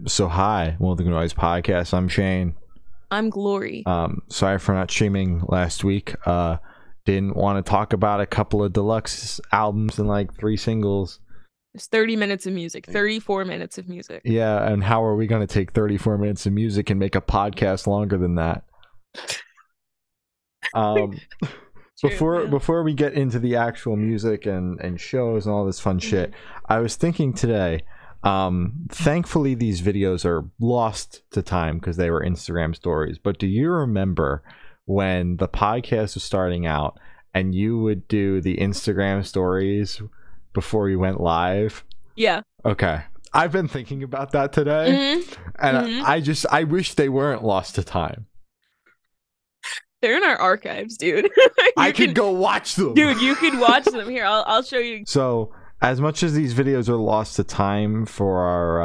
So hi, welcome to Noise Podcast. I'm Shane. I'm Glory. Sorry for not streaming last week. Didn't want to talk about a couple of deluxe albums and like 3 singles. It's 30 minutes of music, 34 minutes of music. Yeah, and how are we going to take 34 minutes of music and make a podcast longer than that? Before we get into the actual music and shows and all this fun shit, I was thinking today, thankfully these videos are lost to time because they were Instagram stories, but do you remember when the podcast was starting out and you would do the Instagram stories before you went live? Yeah. Okay. I've been thinking about that today, and I wish they weren't lost to time. They're in our archives, dude. I could go watch them. Dude, you could watch them. Here, I'll show you. So, as much as these videos are lost to time for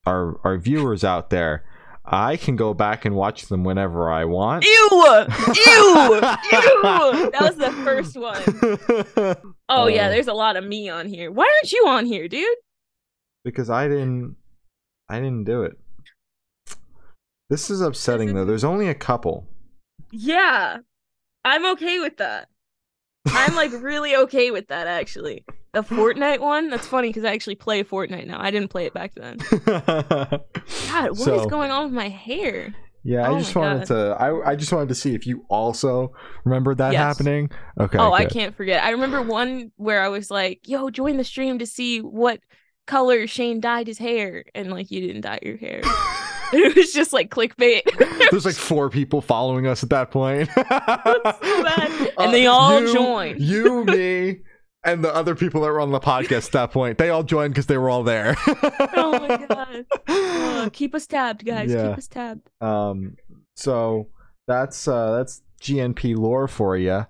our viewers out there, I can go back and watch them whenever I want. Ew! Ew! That was the first one. Oh, yeah, there's a lot of me on here. Why aren't you on here, dude? Because I didn't do it. This is upsetting, though. There's only a couple. Yeah. I'm okay with that. I'm like really okay with that, actually. The Fortnite one? That's funny because I actually play Fortnite now. I didn't play it back then. God, what is going on with my hair? Yeah, I just wanted to see if you also remembered that happening. Okay. Oh, good. I can't forget. I remember one where I was like, yo, join the stream to see what color Shane dyed his hair. And like, you didn't dye your hair. It was just like clickbait. There's like 4 people following us at that point. So bad. And they all joined. You, me, and the other people that were on the podcast at that point. They all joined because they were all there. Oh my god. Keep us tabbed, guys. Yeah. Keep us tabbed. So that's GNP lore for you.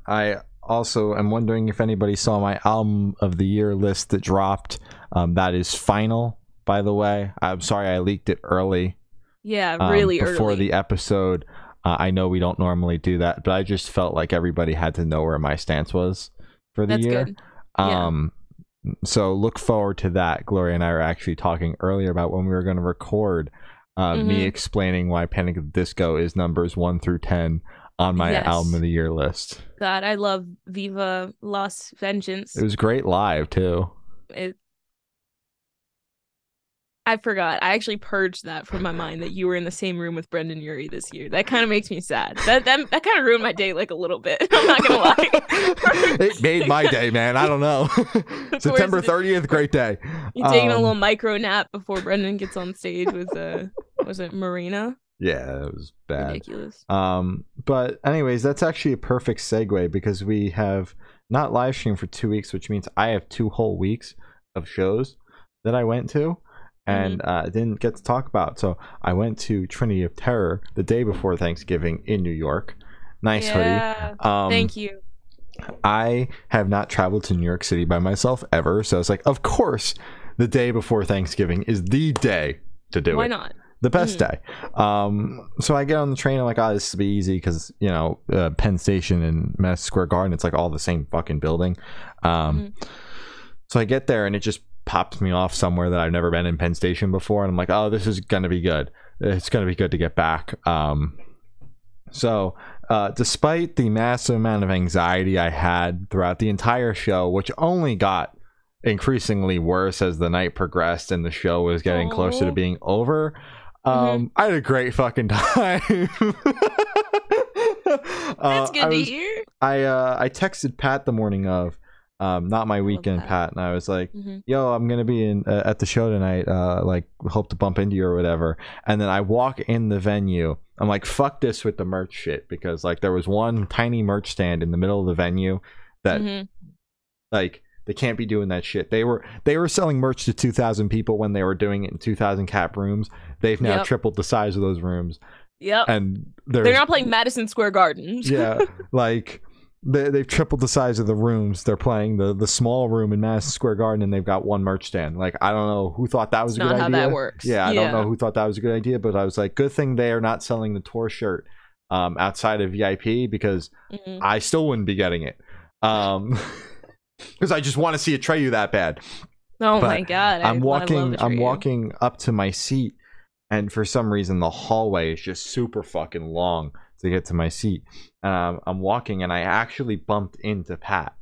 I also am wondering if anybody saw my album of the year list that dropped. That is final. By the way, I'm sorry I leaked it early. Yeah, really early. Before the episode. I know we don't normally do that, but I just felt like everybody had to know where my stance was for the year. Good. Yeah. So look forward to that. Gloria and I were actually talking earlier about when we were going to record me explaining why Panic at the Disco is numbers 1 through 10 on my album of the year list. God, I love Viva Las Vengeance. It was great live too. I forgot. I actually purged that from my mind that you were in the same room with Brendan Urie this year. That kind of makes me sad. That kind of ruined my day like a little bit. I'm not gonna lie. It made my day, man. I don't know. September 30th, great day. You taking a little micro nap before Brendan gets on stage with was it Marina? Yeah, it was bad. Ridiculous. But anyways, that's actually a perfect segue because we have not live streamed for 2 weeks, which means I have 2 whole weeks of shows that I went to. And didn't get to talk about. So I went to Trinity of Terror the day before Thanksgiving in New York. Nice hoodie. Thank you. I have not traveled to New York City by myself ever. So it's like, of course, the day before Thanksgiving is the day to do it. Why not? The best day. So I get on the train. I'm like, oh, this will be easy because, you know, Penn Station and Madison Square Garden, it's like all the same fucking building. So I get there and it just pops me off somewhere that I've never been in Penn Station before, and I'm like, oh, this is gonna be good. It's gonna be good to get back. So despite the massive amount of anxiety I had throughout the entire show, which only got increasingly worse as the night progressed and the show was getting closer to being over, I had a great fucking time. That's good to hear. I texted Pat the morning of not my weekend, Pat, and I was like, yo, I'm gonna be in at the show tonight, like hope to bump into you or whatever. And then I walk in the venue, I'm like, fuck this with the merch shit, because like there was one tiny merch stand in the middle of the venue that like they can't be doing that shit. They were selling merch to 2,000 people when they were doing it in 2,000 cap rooms. They've now tripled the size of those rooms. And they're not playing Madison Square Garden. Yeah, like they've tripled the size of the rooms. They're playing the small room in Madison Square Garden, and they've got one merch stand. Like, I don't know who thought that was a good idea. Not how that works. Yeah, I don't know who thought that was a good idea, but I was like, good thing they are not selling the tour shirt outside of VIP, because I still wouldn't be getting it. Because I just want to see Atreyu that bad. Oh But my god! I'm I love walking. I'm Atreyu. walking up to my seat, and for some reason the hallway is just super fucking long to get to my seat. I'm walking, and I actually bumped into Pat.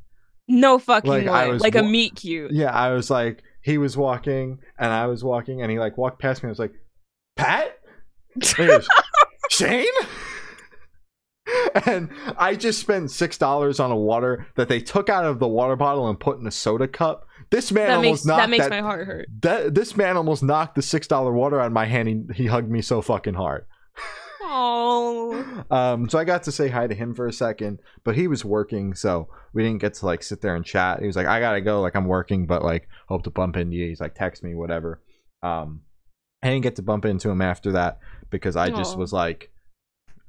No fucking Like, I way! was Like a wa- meet cute. Yeah, I was like, he was walking, and I was walking, and he like walked past me. I was like, Pat. And he goes, Shane. And I just spent $6 on a water that they took out of the water bottle and put in a soda cup. This man almost knocked that makes my heart hurt. This man almost knocked the $6 water out of my hand. He hugged me so fucking hard. Oh. So I got to say hi to him for a second, but he was working, so we didn't get to like sit there and chat. He was like, I gotta go, like I'm working, but like hope to bump into you. He's like, text me, whatever. I didn't get to bump into him after that because I just was like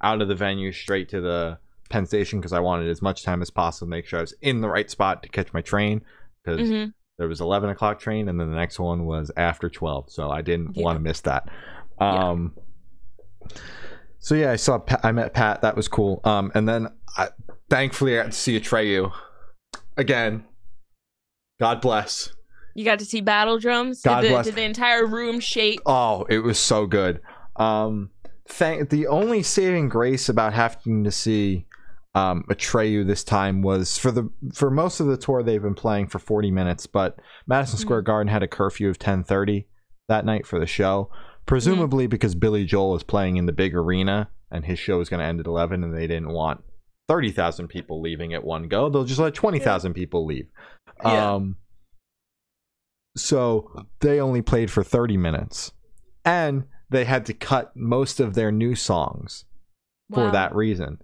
out of the venue straight to the Penn Station because I wanted as much time as possible to make sure I was in the right spot to catch my train, because there was 11 o'clock train and then the next one was after 12, so I didn't want to miss that. So yeah, I met Pat. That was cool. And then thankfully I got to see Atreyu again. God bless. You got to see battle drums. God bless. Did the entire room shake? Oh, it was so good. The only saving grace about having to see Atreyu this time was for most of the tour they've been playing for 40 minutes, but Madison Square Garden had a curfew of 10:30 that night for the show, presumably because Billy Joel is playing in the big arena and his show is going to end at 11, and they didn't want 30,000 people leaving at one go. They'll just let 20,000 people leave. So they only played for 30 minutes, and they had to cut most of their new songs for that reason.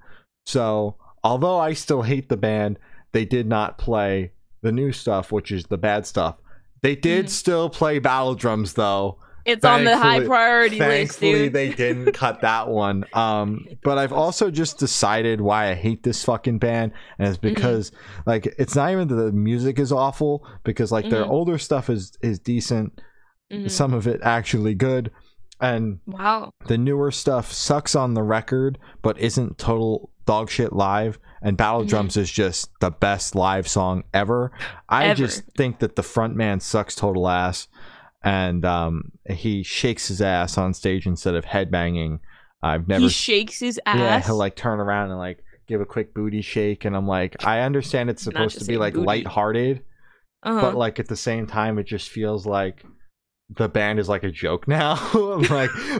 So although I still hate the band, they did not play the new stuff, which is the bad stuff. They did still play battle drums, though. It's on the high priority list, Thankfully, dude. they didn't cut that one. But I've also just decided why I hate this fucking band, and it's because like it's not even that the music is awful, because like their older stuff is decent, some of it actually good, and the newer stuff sucks on the record but isn't total dog shit live, and battle drums is just the best live song ever. I just think that the front man sucks total ass, and he shakes his ass on stage instead of headbanging. He shakes his ass. Yeah, he'll like turn around and like give a quick booty shake, and I'm like, I understand it's supposed to be like lighthearted, but like at the same time it just feels like the band is like a joke now.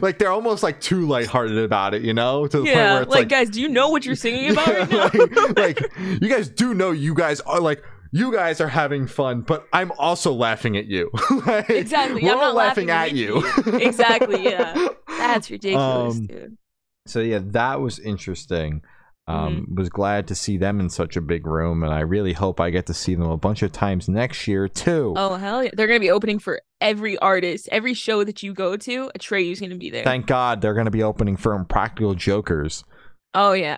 like they're almost like too lighthearted about it, you know, to the point where it's like, guys, do you know what you're singing about right now? like you guys do know you guys are like, you guys are having fun, but I'm also laughing at you. Like, exactly. We're I'm not laughing at you. Exactly. Yeah. That's ridiculous, dude. So yeah, that was interesting. Was glad to see them in such a big room, and I really hope I get to see them a bunch of times next year too. Oh hell yeah, they're gonna be opening for every artist, every show that you go to. Atreyu's gonna be there. Thank God they're gonna be opening for Impractical Jokers. Oh yeah,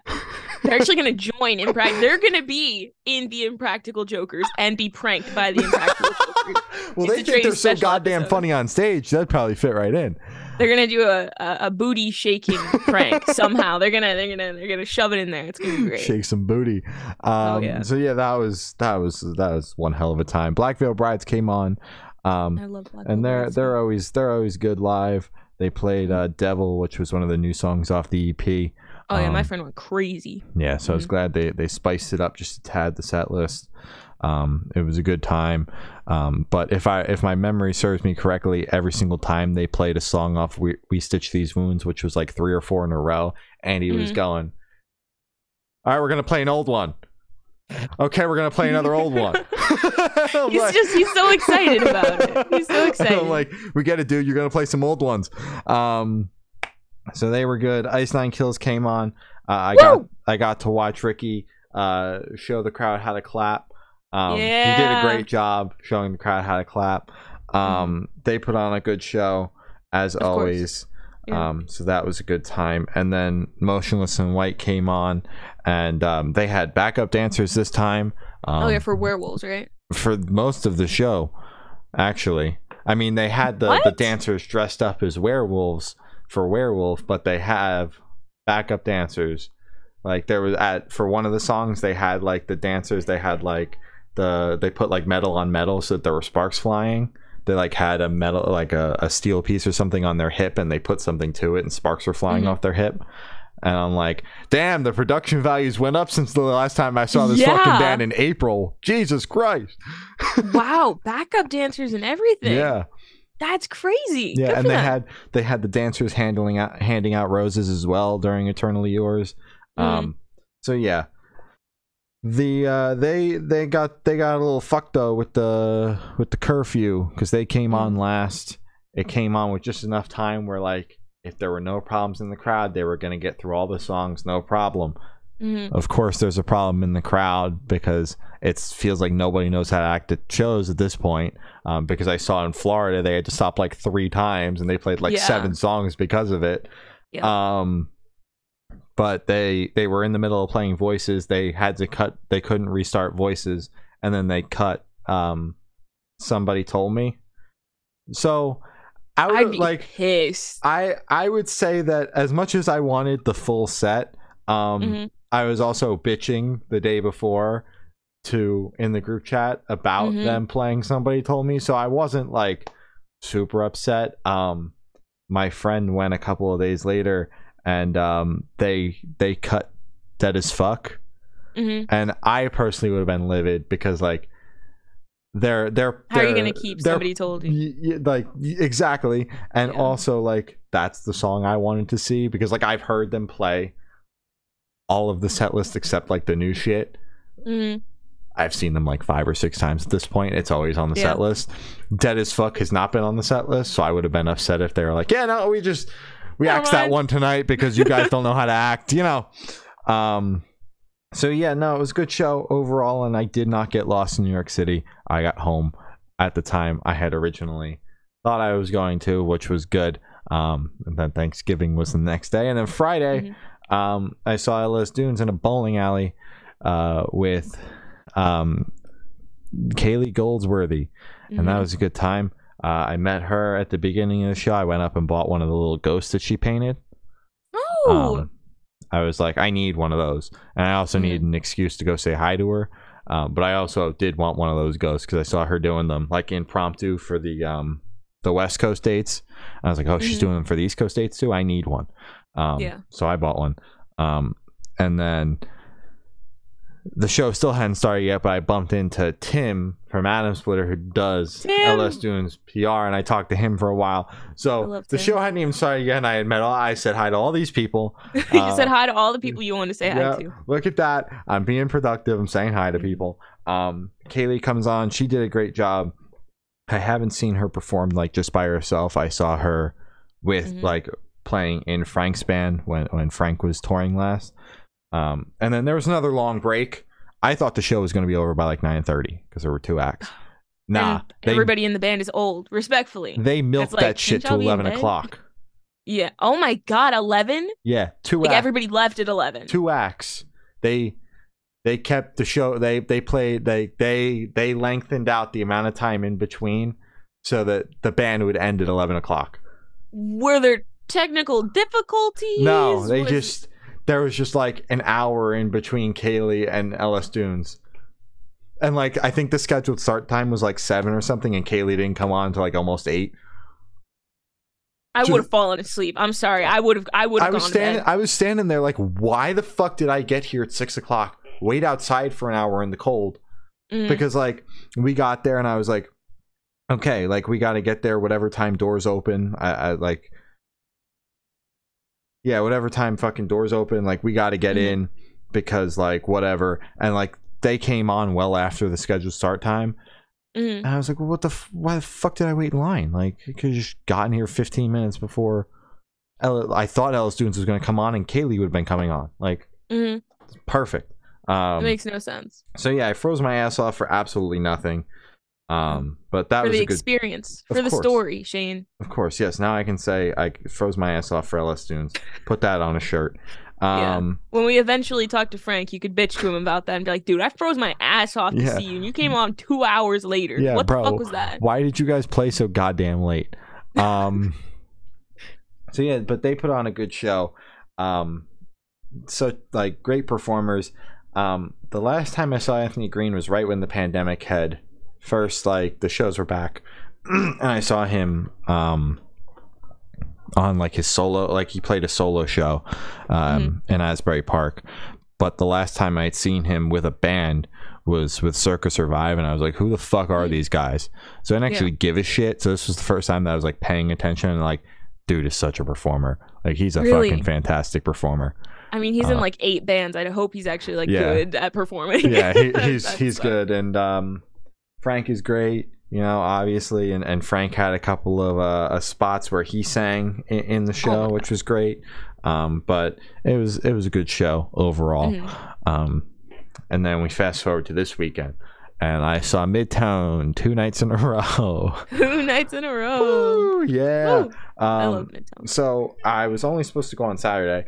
they're actually gonna join They're gonna be in the Impractical Jokers and be pranked by the Impractical Jokers. Well, they think they're so goddamn funny on stage. That'd probably fit right in. They're gonna do a booty shaking prank somehow. They're gonna shove it in there. It's gonna be great. Shake some booty. So yeah, that was one hell of a time. Black Veil Brides came on. I love Black Veil and Brides. they're always good live. They played Devil, which was one of the new songs off the EP. Oh yeah, my friend went crazy. Yeah, so I was glad they spiced it up just a tad, the set list. It was a good time. But if my memory serves me correctly, every single time they played a song off We Stitch These Wounds, which was like 3 or 4 in a row, Andy was going, all right, we're gonna play an old one. Okay, we're gonna play another old one. He's so excited about it. He's so excited. I'm like, we get it, dude. You're gonna play some old ones. So they were good. Ice Nine Kills came on. I got to watch Ricky show the crowd how to clap. He did a great job showing the crowd how to clap. They put on a good show as always. So that was a good time. And then Motionless in White came on, and they had backup dancers this time. For Werewolves, right? For most of the show, actually. I mean, they had the dancers dressed up as werewolves for Werewolf, but they have backup dancers. Like there was for one of the songs, they had like the dancers, they had like they put like metal on metal so that there were sparks flying. They like had a metal, like a steel piece or something on their hip, and they put something to it and sparks were flying off their hip. And I'm like, damn, the production values went up since the last time I saw this fucking band in April. Jesus Christ. Wow, backup dancers and everything. Yeah. That's crazy. Yeah, Good and for them. they had the dancers handing out roses as well during Eternally Yours. So yeah. They got a little fucked though with the curfew, because they came on last. It came on with just enough time where, like, if there were no problems in the crowd, they were going to get through all the songs, no problem. Of course, there's a problem in the crowd because it feels like nobody knows how to act at shows at this point. Because I saw in Florida, they had to stop like 3 times, and they played like 7 songs because of it. Yeah. But they were in the middle of playing Voices. They had to cut. They couldn't restart Voices, and then they cut. Somebody Told Me. So I'd be pissed. I would say that as much as I wanted the full set, I was also bitching the day before in the group chat about them playing Somebody Told Me. So I wasn't like super upset. My friend went a couple of days later, and they cut Dead as Fuck, and I personally would have been livid because, like, they're how are you gonna keep Somebody Told You? Like, exactly. And also, like, that's the song I wanted to see, because, like, I've heard them play all of the set list except like the new shit. I've seen them like 5 or 6 times at this point. It's always on the set list. Dead as Fuck has not been on the set list, so I would have been upset if they were like, yeah, no, we axed that one tonight because you guys don't know how to act, you know. So yeah, no, it was a good show overall, and I did not get lost in New York City. I got home at the time I had originally thought I was going to, which was good. And then Thanksgiving was the next day, and then Friday, I saw LS Dunes in a bowling alley with Kaylee Goldsworthy, and that was a good time. I met her at the beginning of the show. I went up and bought one of the little ghosts that she painted. I was like, I need one of those, and I also need an excuse to go say hi to her. But I also did want one of those ghosts because I saw her doing them like impromptu for the West Coast dates. I was like, oh, she's doing them for the East Coast dates too. I need one. So I bought one. And then the show still hadn't started yet, but I bumped into Tim from Atom Splitter, who does LS Dunes PR, and I talked to him for a while. So the show hadn't even started yet, and I said hi to all these people. You said hi to all the people you want to say hi to. Look at that. I'm being productive. I'm saying hi to people. Kaylee comes on. She did a great job. I haven't seen her perform like just by herself. I saw her with like playing in Frank's band when Frank was touring last. And then there was another long break. I thought the show was going to be over by like 9:30 because there were 2 acts. Nah, everybody in the band is old. Respectfully, they milked that shit to 11 o'clock. Yeah. Oh my god, 11. Yeah, 2 like acts. Everybody left at 11. 2 acts. They kept the show. They played. They lengthened out the amount of time in between so that the band would end at 11 o'clock. Were there technical difficulties? No, there was just like an hour in between Kaylee and LS Dunes. And like, I think the scheduled start time was like 7 or something, and Kaylee didn't come on until like almost 8. I would have fallen asleep. I'm sorry. I would have gone to bed. I was standing there like, why the fuck did I get here at 6 o'clock? Wait outside for an hour in the cold. Because like, we got there and I was like, okay, like, we got to get there whatever time doors open. I like, yeah, whatever time fucking doors open, like, we got to get in, because like, whatever. And like, they came on well after the scheduled start time. And I was like, well, why the fuck did I wait in line? Like, you could have just gotten here 15 minutes before I thought LS Dunes was going to come on, and Kaylee would have been coming on. Like, perfect. It makes no sense. So yeah, I froze my ass off for absolutely nothing. But that for was the a good experience, for the story, Shane. Of course, yes. Now I can say I froze my ass off for LS Dunes. Put that on a shirt. When we eventually talk to Frank, you could bitch to him about that and be like, dude, I froze my ass off to see you, and you came on 2 hours later. Yeah, what bro, the fuck was that? Why did you guys play so goddamn late? So yeah, but they put on a good show. So like, great performers. The last time I saw Anthony Green was right when the pandemic had first, like, the shows were back. And I saw him on like his solo, like he played a solo show in Asbury Park. But the last time I'd seen him with a band was with Circa Survive, and I was like, who the fuck are these guys? So I didn't actually give a shit. So this was the first time that I was like paying attention, and like, dude is such a performer. Like, he's a fucking fantastic performer. I mean, he's in like 8 bands. I hope he's actually like good at performing. Yeah, he's good. And Frank is great, you know, obviously. And Frank had a couple of spots where he sang in the show, which was great. But it was a good show overall. And then we fast forward to this weekend, and I saw Midtown 2 nights in a row. 2 nights in a row. Woo, yeah. Woo. I love Midtown. So I was only supposed to go on Saturday,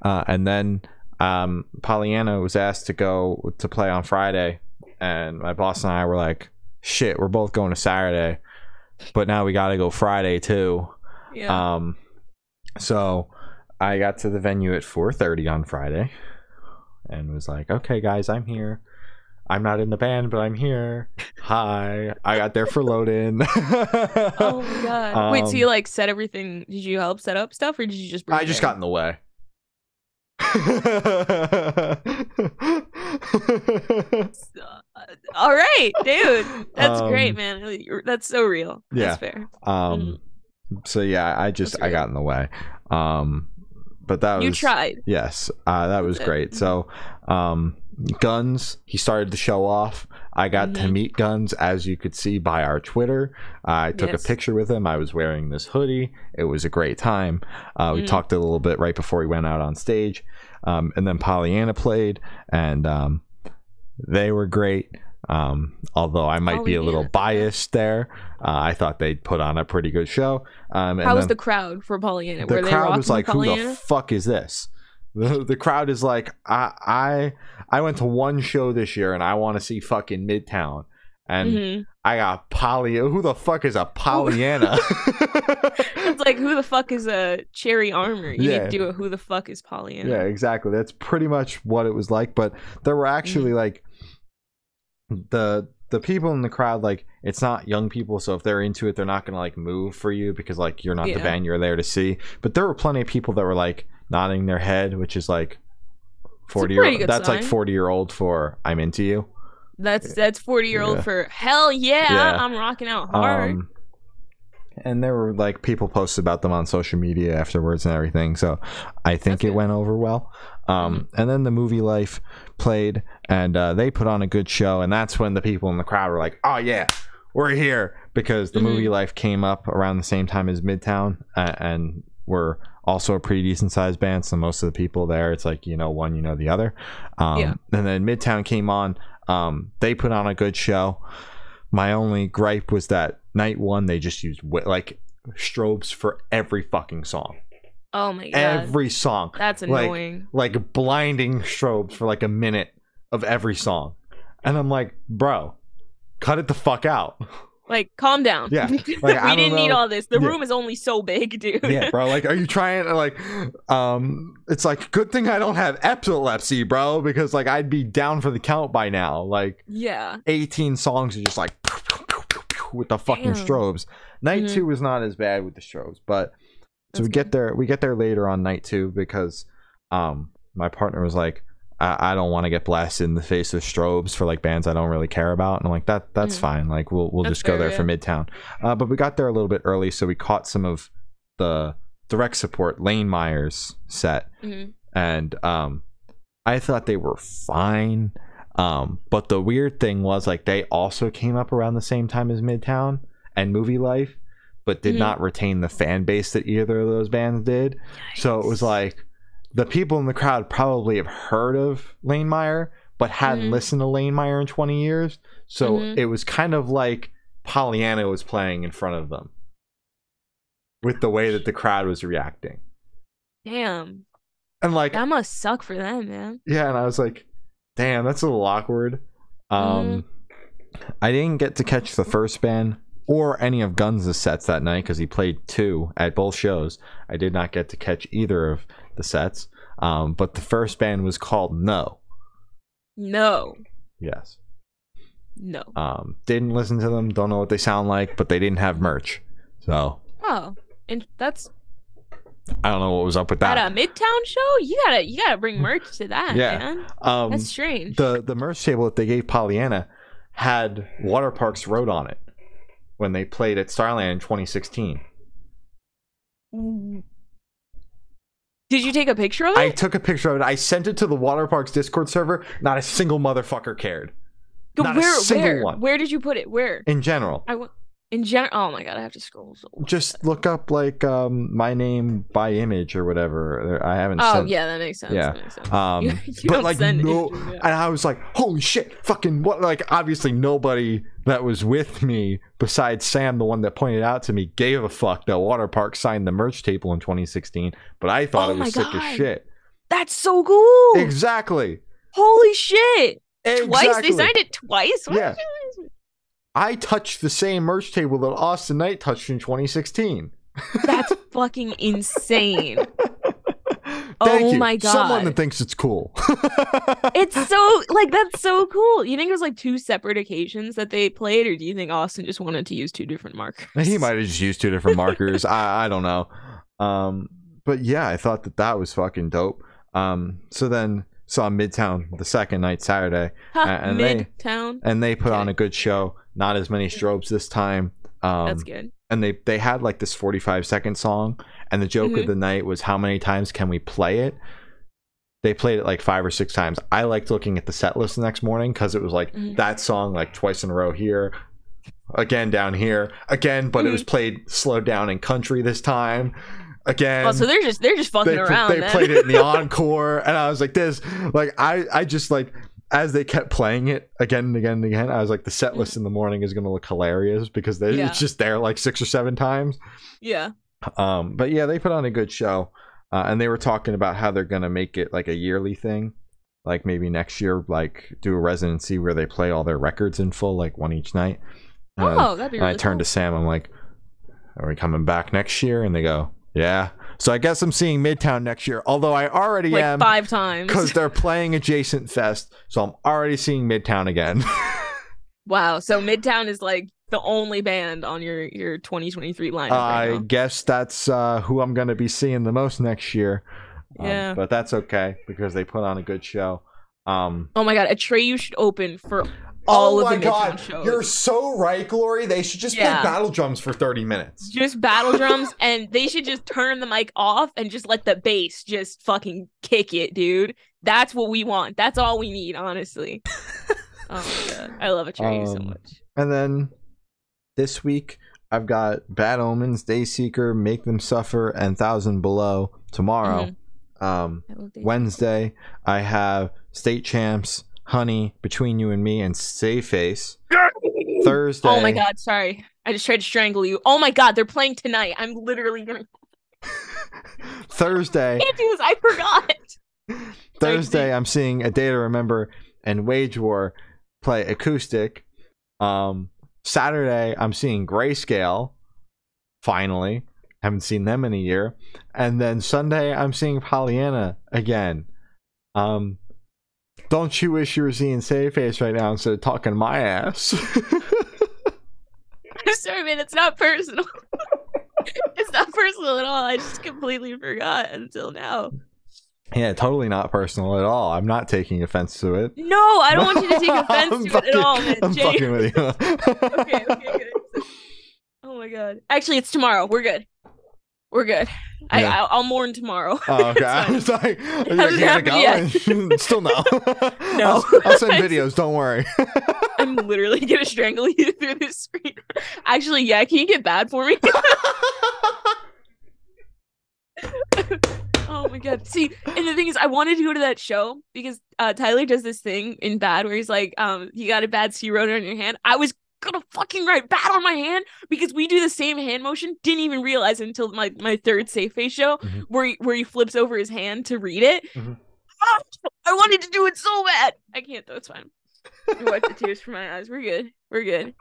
and then Pollyanna was asked to go to play on Friday, and my boss and I were like, shit, we're both going to Saturday, but now we got to go Friday too. Yeah. So I got to the venue at 4:30 on Friday and was like, okay guys, I'm here. I'm not in the band, but I'm here. Hi. I got there for load in. Oh my god. Wait, so you like set everything? Did you help set up stuff, or did you just bring I just got in the way. All right, dude. That's great, man. That's so real. Yeah. That's fair. So yeah, I got in the way. But that was, you tried. Yes, that was great. So Guns, he started the show off. I got to meet Guns, as you could see by our Twitter. I took a picture with him. I was wearing this hoodie. It was a great time. We talked a little bit right before he went out on stage. And then Pollyanna played, and they were great. Although I might be a little biased there. I thought they'd put on a pretty good show. How was the crowd for Pollyanna? The crowd was like, who the fuck is this? The crowd is like, I went to one show this year and I want to see fucking Midtown, and I got who the fuck is a Pollyanna? It's like, who the fuck is a Cherry Armor? You need to do a who the fuck is Pollyanna? Yeah, exactly. That's pretty much what it was like. But there were actually like the people in the crowd, like, it's not young people, so if they're into it, they're not gonna like move for you because like you're not the band you're there to see. But there were plenty of people that were like nodding their head, which is like 40-year-old. That's sign. Like 40-year-old for I'm into you. That's 40-year-old for hell yeah, I'm rocking out hard. And there were like people posted about them on social media afterwards and everything, so I think it went over well. And then the Movie Life played, and they put on a good show, and that's when the people in the crowd were like, oh yeah, we're here, because the Movie Life came up around the same time as Midtown, and were also a pretty decent sized band, so most of the people there, it's like, you know one, you know the other. And then Midtown came on. They put on a good show. My only gripe was that night one, they just used like strobes for every fucking song. Oh my god. Every song. That's annoying. Like blinding strobes for like a minute of every song. And I'm like, bro, cut it the fuck out. Like, calm down. Yeah. Like, we didn't need all this. The room is only so big, dude. Yeah, bro. Like, are you trying to like it's like, good thing I don't have epilepsy, bro, because like I'd be down for the count by now. Like, 18 songs are just like with the fucking strobes. Night 2 was not as bad with the strobes, but so we get there later on night 2 because my partner was like, I don't want to get blasted in the face with strobes for like bands I don't really care about, and I'm like, that's fine, like we'll just go there for Midtown. But we got there a little bit early, so we caught some of the direct support Lane Myers set, and I thought they were fine, but the weird thing was like they also came up around the same time as Midtown and Movie Life, but did not retain the fan base that either of those bands did. Yikes. So it was like the people in the crowd probably have heard of Lane Meyer, but hadn't listened to Lane Meyer in 20 years. So it was kind of like Pollyanna was playing in front of them with the way that the crowd was reacting. Damn. And like, that must suck for them, man. Yeah, and I was like, damn, that's a little awkward. I didn't get to catch the first band or any of Guns' sets that night because he played 2 at both shows. I did not get to catch either of the sets, but the first band was called No, No. Yes. No. Didn't listen to them. Don't know what they sound like, but they didn't have merch. So. Oh, and that's. I don't know what was up with that. At a Midtown show, you gotta bring merch to that, man. That's strange. The merch table that they gave Pollyanna had Water Parks Road on it when they played at Starland in 2016. Did you take a picture of it? I took a picture of it. I sent it to the Water Parks Discord server. Not a single motherfucker cared. Not a single one. Where did you put it? Where? In general. In general, oh my god, I have to scroll. Just look up like my name by image or whatever. I haven't. Yeah, that makes sense. Yeah, that makes sense. You but like no, and I was like, holy shit, fucking what? Like obviously nobody that was with me besides Sam, the one that pointed out to me, gave a fuck that Water Park signed the merch table in 2016. But I thought it was sick as shit. That's so cool. Exactly. Holy shit. Exactly. Twice they signed it twice. Yeah. I touched the same merch table that Austin Knight touched in 2016. That's fucking insane. Thank you. My god. Someone that thinks it's cool. It's so like that's so cool. You think it was like two separate occasions that they played, or do you think Austin just wanted to use two different markers? He might have just used two different markers. I don't know. But yeah, I thought that was fucking dope. So then saw Midtown the second night, Saturday. And Midtown. They put on a good show. Not as many strobes this time. That's good. And they had like this 45-second song, and the joke of the night was how many times can we play it. They played it like 5 or 6 times. I liked looking at the set list the next morning because it was like that song like twice in a row here, again down here, again, but it was played slowed down in country this time. Again. Oh, so they're just fucking around. They played it in the encore, and I was like, this, like I just like, as they kept playing it again and again and again, I was like, the set list in the morning is gonna look hilarious because it's just there like 6 or 7 times. Yeah. But yeah, they put on a good show, and they were talking about how they're gonna make it like a yearly thing, like maybe next year, like do a residency where they play all their records in full, like one each night. That'd be really I turned to Sam, I'm like, are we coming back next year? And they go, yeah. So I guess I'm seeing Midtown next year, although I already am 5 times because they're playing Adjacent Fest, so I'm already seeing Midtown again. Wow, so Midtown is like the only band on your 2023 lineup. I guess that's who I'm going to be seeing the most next year. Yeah, but that's okay because they put on a good show. Oh my god, Atreyu should open for all of the Midtown shows. You're so right, Glory. They should just play battle drums for 30 minutes. Just battle drums, and they should just turn the mic off and just let the bass just fucking kick it, dude. That's what we want. That's all we need, honestly. Oh my god, I love Atreyu so much. And then this week, I've got Bad Omens, Dayseeker, Make Them Suffer, and 1,000 Below tomorrow. Wednesday, I have State Champs, Honey, Between You and Me, and Save Face. Thursday. Oh my god, sorry. I just tried to strangle you. Oh my god, they're playing tonight. I'm literally gonna. Thursday. I can't do this. I forgot. Thursday, I'm seeing A Day to Remember and Wage War play acoustic. Saturday, I'm seeing Grayscale. Finally. Haven't seen them in a year. And then Sunday, I'm seeing Pollyanna again. Don't you wish you were seeing Save Face right now instead of talking my ass? I'm sorry, man. It's not personal. It's not personal at all. I just completely forgot until now. Yeah, totally not personal at all. I'm not taking offense to it. No, I don't want you to take offense to it at all, man. I'm fucking with you. Okay, good. Oh my god. Actually, it's tomorrow. We're good. Yeah. I'll mourn tomorrow. Oh, okay. I was like, are you gonna go? Still no. No. I'll send videos. Don't worry. I'm literally gonna strangle you through this screen. Actually, yeah. Can you get bad for me? Oh my god. See, and the thing is, I wanted to go to that show because Tyler does this thing in Bad where he's like, you got a bad C rotor on your hand. I was gonna fucking write Bad on my hand because we do the same hand motion. Didn't even realize it until my third Safe Face show where he flips over his hand to read it. Oh, I wanted to do it so bad. I can't though. It's fine. Wipe the tears from my eyes. We're good.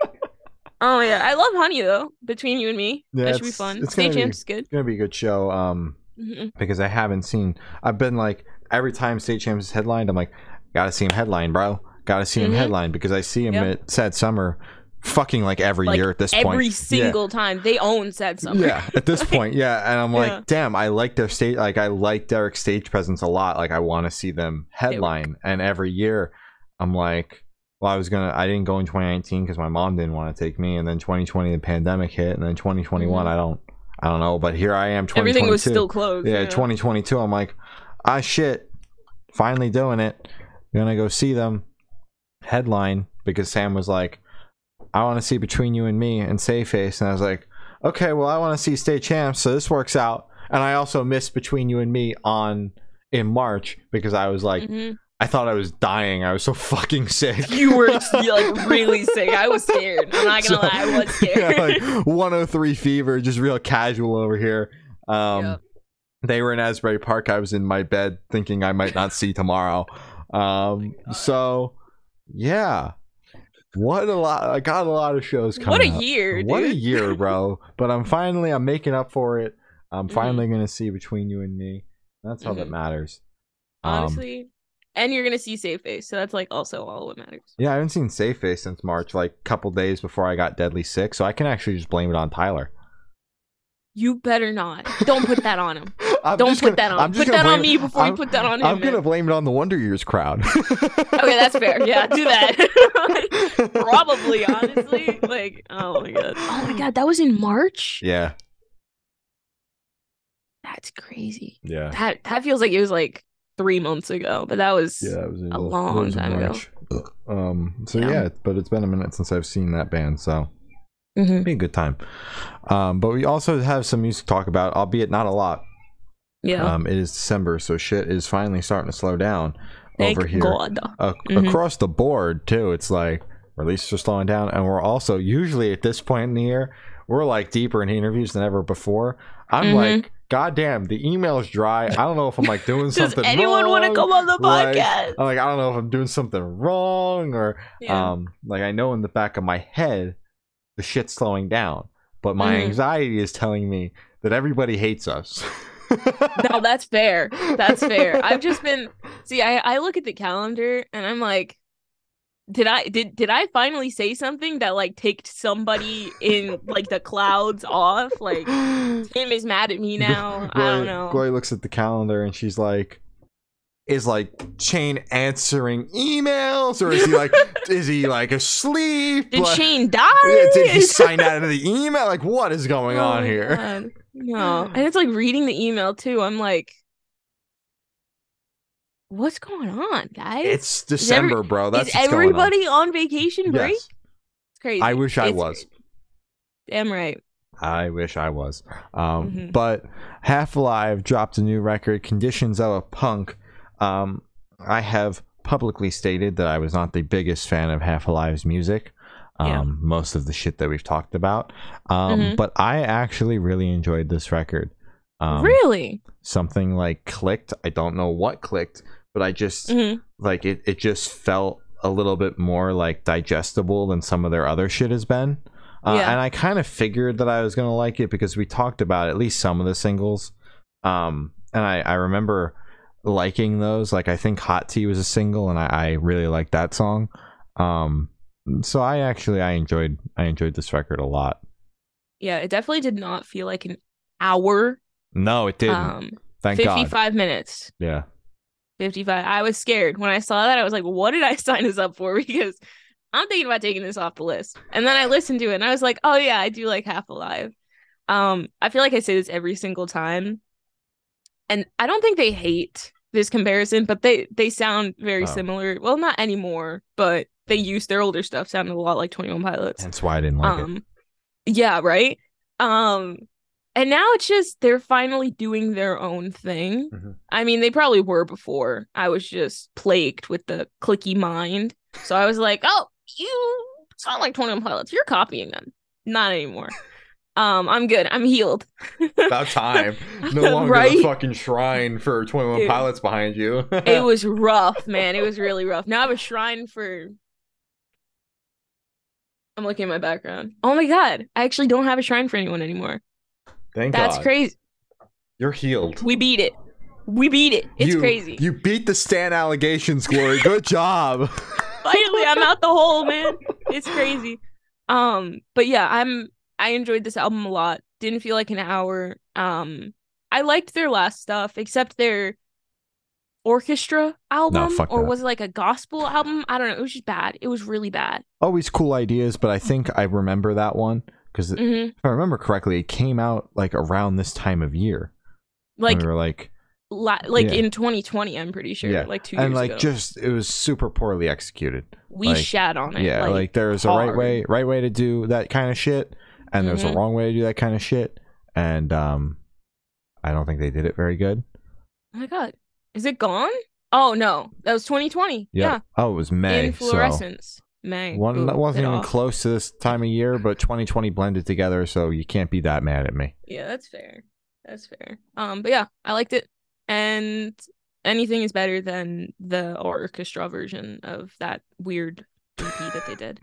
Oh yeah, I love Honey though. Between You and Me, that should be fun. State Champs is good. It's gonna be a good show. Because I haven't seen. I've been like every time State Champs is headlined, I'm like, gotta see him headline, bro. Gotta see him headline, because I see him at Sad Summer fucking like every year at this point. Every single time. They own Sad Summer. Yeah, at this point, yeah. And I'm like, damn, I like their stage, like I like Derek's stage presence a lot. Like I want to see them headline. And every year I'm like, well, I didn't go in 2019 because my mom didn't want to take me, and then 2020 the pandemic hit, and then 2021 I don't know, but here I am, 2022. Everything was still closed. Yeah, 2022. I'm like, shit, finally doing it. Gonna go see them headline, because Sam was like, I want to see Between You and Me and Save Face, and I was like, okay, well, I want to see Stay Champs, so this works out. And I also missed Between You and Me in March, because I was like, I thought I was dying. I was so fucking sick. You were like really sick. I was scared. I'm not gonna lie, I was scared. Yeah, like 103 fever, just real casual over here. They were in Asbury Park. I was in my bed thinking I might not see tomorrow. So yeah, I got a lot of shows coming. What a up. year, dude. What a year, bro. But I'm making up for it. I'm finally gonna see Between You and Me. That's all that matters, honestly. And you're gonna see Safe Face, so that's like also all what matters. Yeah, I haven't seen Safe Face since March, like a couple days before I got deadly sick, so I can actually just blame it on Tyler. You better not. Don't put that on him. Don't put that on him. Put that on me before you put that on him. I'm gonna blame it on the Wonder Years crowd. Okay, that's fair. Yeah, do that. Probably, honestly. Like, oh my god, that was in March? Yeah. That's crazy. Yeah. That feels like it was like 3 months ago, but that was, it was a long time ago. So yeah, but it's been a minute since I've seen that band, so it'll be a good time. But we also have some music to talk about, albeit not a lot. Yeah. It is December, so shit is finally starting to slow down. Thank over here. God. Across the board too. It's like releases are slowing down, and we're also usually at this point in the year, we're like deeper in interviews than ever before. I'm like, God damn, the email's dry. I don't know if I'm like doing something wrong. Does anyone want to come on the podcast? I don't know if I'm doing something wrong, or like I know in the back of my head the shit's slowing down, but my anxiety is telling me that everybody hates us. No, that's fair. That's fair. I've just been I look at the calendar and I'm like, did I finally say something that like ticked somebody in like the clouds off? Like Tim is mad at me now. I don't know. Glory looks at the calendar and she's like, is like Shane answering emails, or is he like asleep? Did like, Shane die? Did he sign out of the email? Like, what is going on here? God. No. And it's like reading the email too. I'm like, what's going on, guys? It's December, bro. That's is everybody on vacation break? Yes. It's crazy. I wish I was. Crazy. Damn right. I wish I was. But Half Alive dropped a new record, Conditions of a Punk. I have publicly stated that I was not the biggest fan of Half Alive's music. Most of the shit that we've talked about. But I actually really enjoyed this record. Really? Something like clicked. I don't know what clicked, but I just like it just felt a little bit more like digestible than some of their other shit has been. And I kind of figured that I was gonna like it because we talked about at least some of the singles. And I remember liking those. Like I think Hot Tea was a single, and I really liked that song. So I enjoyed this record a lot. Yeah, it definitely did not feel like an hour. No, it didn't. Thank 55 God. minutes. Yeah. 55. I was scared when I saw that. I was like, what did I sign this up for? Because I'm thinking about taking this off the list. And then I listened to it and I was like, oh yeah, I do like Half Alive. I feel like I say this every single time. And I don't think they hate this comparison, but they sound very similar. Well, not anymore, but they used their older stuff sounded a lot like 21 Pilots. That's why I didn't like it. Yeah, right? And now it's just they're finally doing their own thing. I mean, they probably were before. I was just plagued with the clicky mind. So I was like, oh, you sound like 21 Pilots. You're copying them. Not anymore. I'm good. I'm healed. About time. No longer the fucking shrine for 21 Pilots behind you. It was rough, man. It was really rough. Now I have a shrine for... I'm looking at my background. Oh my God. I actually don't have a shrine for anyone anymore. Thank God. That's crazy. You're healed. We beat it. We beat it. It's crazy. You beat the Stan allegations, Glory. Good job. Finally, I'm out the hole, man. It's crazy. But yeah, I enjoyed this album a lot. Didn't feel like an hour. I liked their last stuff, except their orchestra album, or was it like a gospel album? I don't know. It was just bad. It was really bad. Always cool ideas, but I think I remember that one because if I remember correctly, it came out like around this time of year. Like we were like in 2020, I'm pretty sure. Yeah. Like 2 years ago. And like just it was super poorly executed. We shat on it. Yeah, like there's hard. a right way to do that kind of shit, and there's a wrong way to do that kind of shit, and I don't think they did it very good. Oh my god. Is it gone? Oh no, that was 2020. Yeah. Oh, it was May. In fluorescence. So May. That wasn't even close to this time of year, but 2020 blended together, so you can't be that mad at me. Yeah, that's fair. That's fair. But yeah, I liked it, and anything is better than the orchestra version of that weird EP that they did.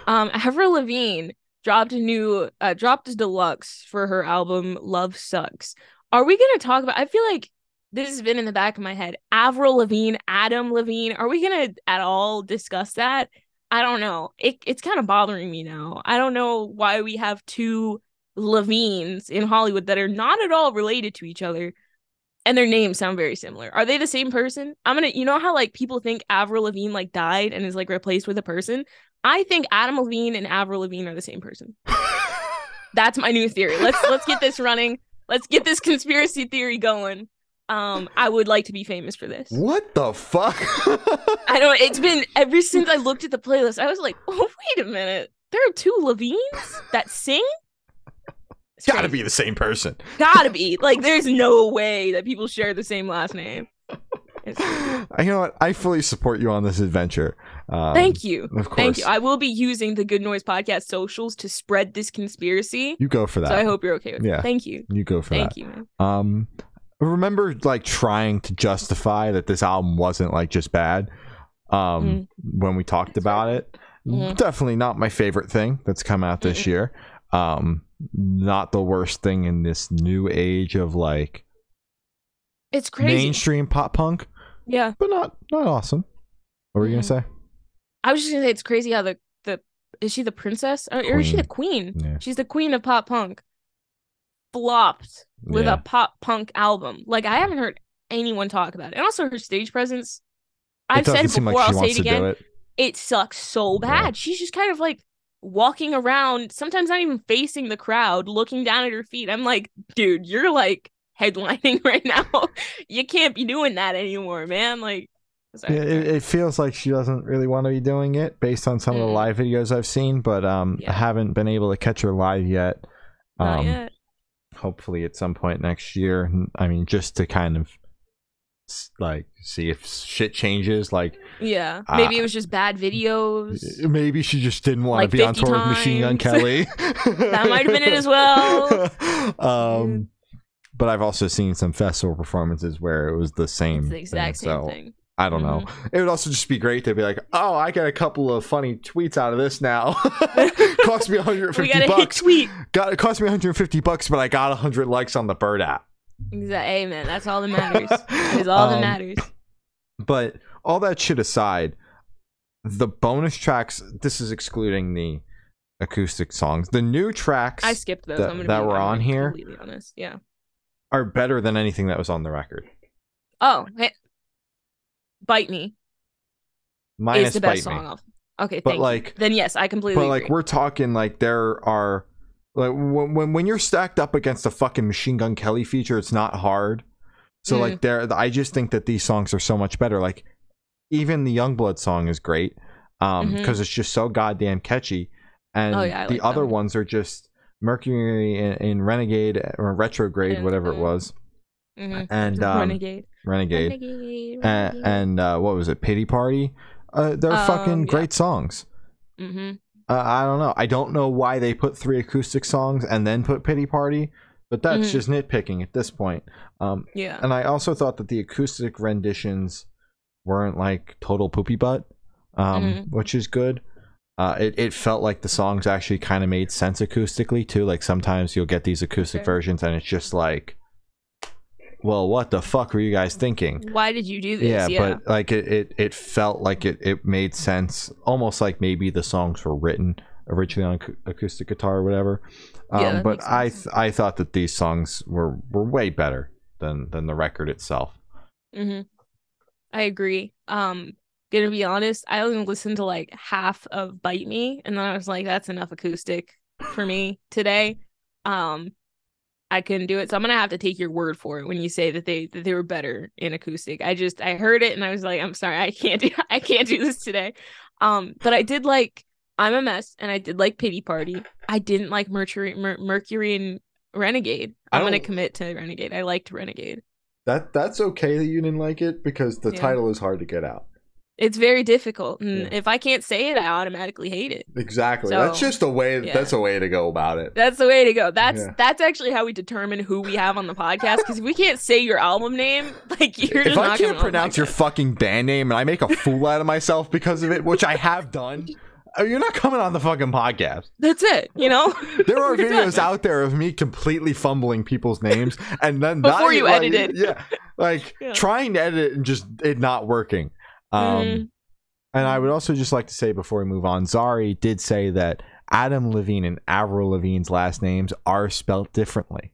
Avril Lavigne dropped a deluxe for her album Love Sucks. Are we gonna talk about? I feel like this has been in the back of my head. Avril Lavigne, Adam Levine. Are we gonna at all discuss that? I don't know. It's kind of bothering me now. I don't know why we have two Levines in Hollywood that are not at all related to each other, and their names sound very similar. Are they the same person? You know how like people think Avril Lavigne like died and is like replaced with a person? I think Adam Levine and Avril Lavigne are the same person. That's my new theory. Let's get this running. Let's get this conspiracy theory going. I would like to be famous for this. What the fuck? I know, it's been ever since I looked at the playlist, I was like, oh, wait a minute. There are two Levines that sing? It's gotta be the same person. Gotta be. Like, there's no way that people share the same last name. You know what? I fully support you on this adventure. Thank you. Of course. Thank you. I will be using the Good Noise Podcast socials to spread this conspiracy. You go for that. So I hope you're okay with it. Thank you. You go for that. Thank you, man. Remember like trying to justify that this album wasn't like just bad when we talked about it. Definitely not my favorite thing that's come out this year. Not the worst thing in this new age of like it's crazy mainstream pop punk. Yeah, but not awesome. What were you gonna say? I was just gonna say it's crazy how the is she the princess or is she the queen? Yeah. She's the queen of pop punk. Flopped with a pop punk album. Like, I haven't heard anyone talk about it. And also her stage presence. I've said it before, like I'll say it again. It sucks so bad. Yeah. She's just kind of like walking around, sometimes not even facing the crowd, looking down at her feet. I'm like, dude, you're like headlining right now. You can't be doing that anymore, man. Like, it feels like she doesn't really want to be doing it based on some of the live videos I've seen, but I haven't been able to catch her live yet. Not yet. Hopefully at some point next year. I mean, just to kind of like see if shit changes. Like, maybe it was just bad videos. Maybe she just didn't want to be on tour with Machine Gun Kelly. That might have been it as well. But I've also seen some festival performances where it was the same. It's the exact same thing. I don't know. It would also just be great to be like, oh, I got a couple of funny tweets out of this now. Cost me $150. We got a hit tweet. It cost me $150, but I got 100 likes on the Bird app. Exactly. Hey, man, that's all that matters. That is all that matters. But all that shit aside, the bonus tracks, this is excluding the acoustic songs. The new tracks I skipped those. that were on here, completely honest. Yeah, are better than anything that was on the record. Oh, hey. Bite Me minus is the best Bite song Me. off. Okay, but thank like you. Then yes, I completely agree. Like we're talking like there are like when you're stacked up against a fucking Machine Gun Kelly feature, it's not hard. So like I just think that these songs are so much better. Like even the Youngblood song is great because it's just so goddamn catchy, and the other ones are just Mercury in Renegade or Retrograde, whatever it was. And Renegade. And what was it, Pity Party? They're fucking great songs. I don't know. I don't know why they put 3 acoustic songs and then put Pity Party, but that's just nitpicking at this point. And I also thought that the acoustic renditions weren't like total poopy butt, which is good. It felt like the songs actually kind of made sense acoustically too. Like sometimes you'll get these acoustic versions and it's just like well, what the fuck were you guys thinking? Why did you do this? Yeah, Yeah. but like it felt like it made sense, almost like maybe the songs were written originally on acoustic guitar or whatever. Yeah, But I thought that these songs were way better than the record itself. I agree. Gonna be honest, I only listened to like half of Bite Me, and then I was like, that's enough acoustic for me today. I couldn't do it, so I'm gonna have to take your word for it when you say that they were better in acoustic. I heard it and I was like, I'm sorry, I can't do this today. But I did like I'm a Mess, and I did like Pity Party. I didn't like Mercury and Renegade. I'm gonna commit to Renegade. I liked Renegade. That's okay that you didn't like it, because the title is hard to get out. It's very difficult, and if I can't say it, I automatically hate it. Exactly. So, that's just a way. yeah. That's a way to go about it. That's the way to go. That's actually how we determine who we have on the podcast. Because if we can't say your album name, like you're just not. If I can't pronounce your fucking band name and I make a fool out of myself because of it, which I have done, you're not coming on the fucking podcast. That's it. You know. There are videos out there of me completely fumbling people's names, and then before you edited. Yeah, trying to edit it and just it not working. And I would also just like to say before we move on, Zari did say that Adam Levine and Avril Lavigne's last names are spelled differently.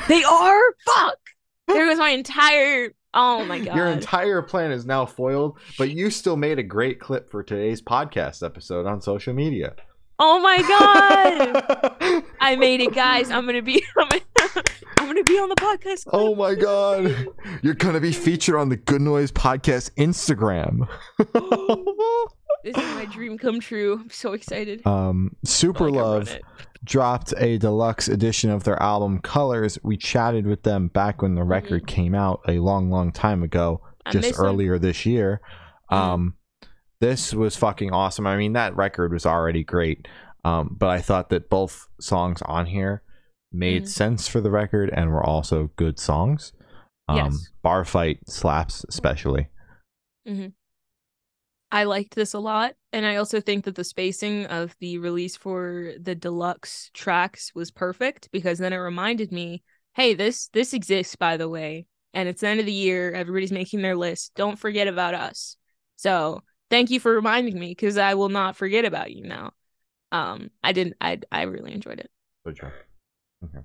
They are? Fuck! There was my entire... Oh my god. Your entire plan is now foiled, but you still made a great clip for today's podcast episode on social media. Oh my god! I made it, guys. I'm gonna be on the podcast. Oh my god. You're gonna be featured on the Good Noise Podcast Instagram. This is my dream come true. I'm so excited. Superlove dropped a deluxe edition of their album Colors. We chatted with them back when the record came out a long time ago, just earlier this year. This was fucking awesome. I mean, that record was already great, but I thought that both songs on here made sense for the record and were also good songs. Yes. Bar Fight slaps especially. I liked this a lot, and I also think that the spacing of the release for the deluxe tracks was perfect, because then it reminded me, hey, this exists, by the way, and it's the end of the year, everybody's making their list, don't forget about us. So thank you for reminding me, because I will not forget about you now. I really enjoyed it. Good job. Okay.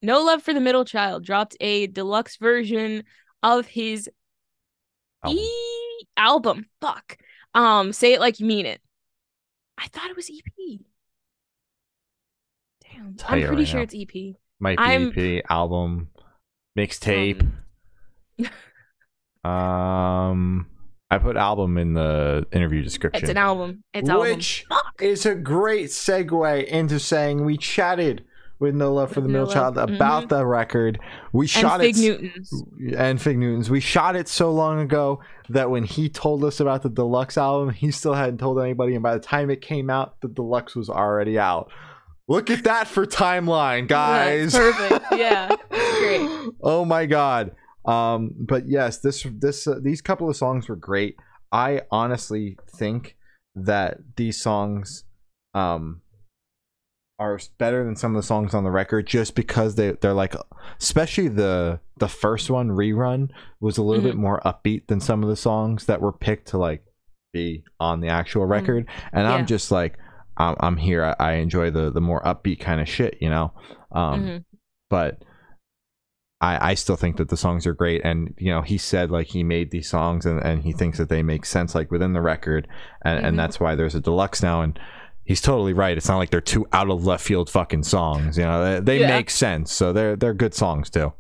No Love for the Middle Child dropped a deluxe version of his album. Fuck. Say It Like You Mean It. I thought it was EP. Damn. I'm pretty sure it's EP. Might be EP, album, mixtape. I put album in the interview description. It's an album. Which is a great segue into saying we chatted with No Love for the Middle Child about the record. We shot it. And Fig Newtons. We shot it so long ago that when he told us about the deluxe album, he still hadn't told anybody. And by the time it came out, the deluxe was already out. Look at that for timeline, guys. That's perfect. Yeah. Great. Oh my god. But yes, these couple of songs were great. I honestly think that these songs are better than some of the songs on the record, just because they're like, especially the first one, Rerun, was a little bit more upbeat than some of the songs that were picked to like be on the actual record. And I'm just like, I'm here. I enjoy the more upbeat kind of shit, you know. But I still think that the songs are great, and you know, he said like he made these songs and he thinks that they make sense like within the record, and that's why there's a deluxe now. And he's totally right. It's not like they're two out of left field fucking songs, you know. They make sense, so they're good songs too.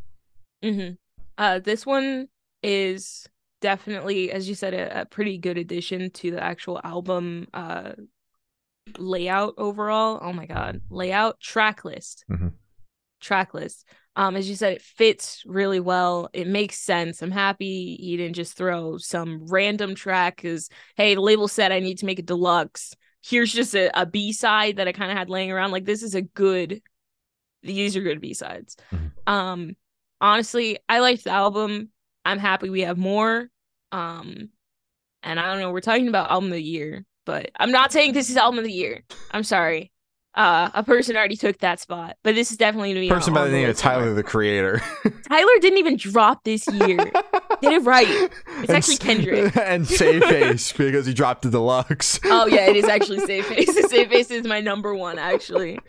This one is definitely, as you said, a pretty good addition to the actual album layout overall. Oh my god, layout, track list. As you said, it fits really well. It makes sense. I'm happy he didn't just throw some random track because, hey, the label said I need to make a deluxe. Here's just a B-side that I kind of had laying around. Like, these are good B-sides. Honestly, I liked the album. I'm happy we have more. And I don't know, we're talking about album of the year, but I'm not saying this is album of the year. I'm sorry. A person already took that spot, but this is definitely gonna be Person by the name of list somewhere. Tyler the Creator. Tyler didn't even drop this year. Did it right. It's And actually Kendrick. And Save Face because he dropped the deluxe. Oh yeah, it is actually Save Face. Save Face is my number one, actually.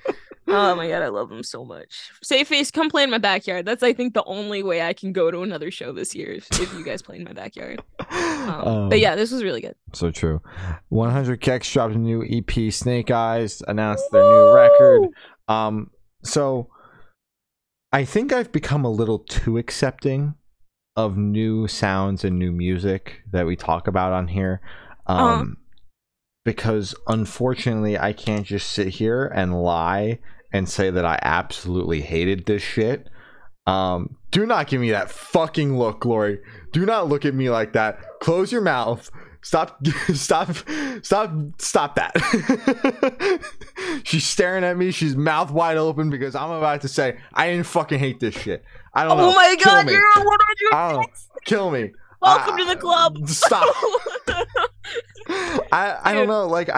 Oh my god, I love him so much. Save Face, come play in my backyard. That's I think the only way I can go to another show this year if you guys play in my backyard. But yeah, this was really good. So true. 100 Kex dropped a new EP. Snake Eyes announced their new record. So I think I've become a little too accepting of new sounds and new music that we talk about on here. Because unfortunately I can't just sit here and lie and say that I absolutely hated this shit. Do not give me that fucking look, Lori. Do not look at me like that. Close your mouth. Stop that. She's staring at me. She's mouth wide open because I'm about to say I didn't fucking hate this shit. I don't know. Oh my god, me. you're on 100. Kill me. Welcome to the club. Stop. I don't know. Like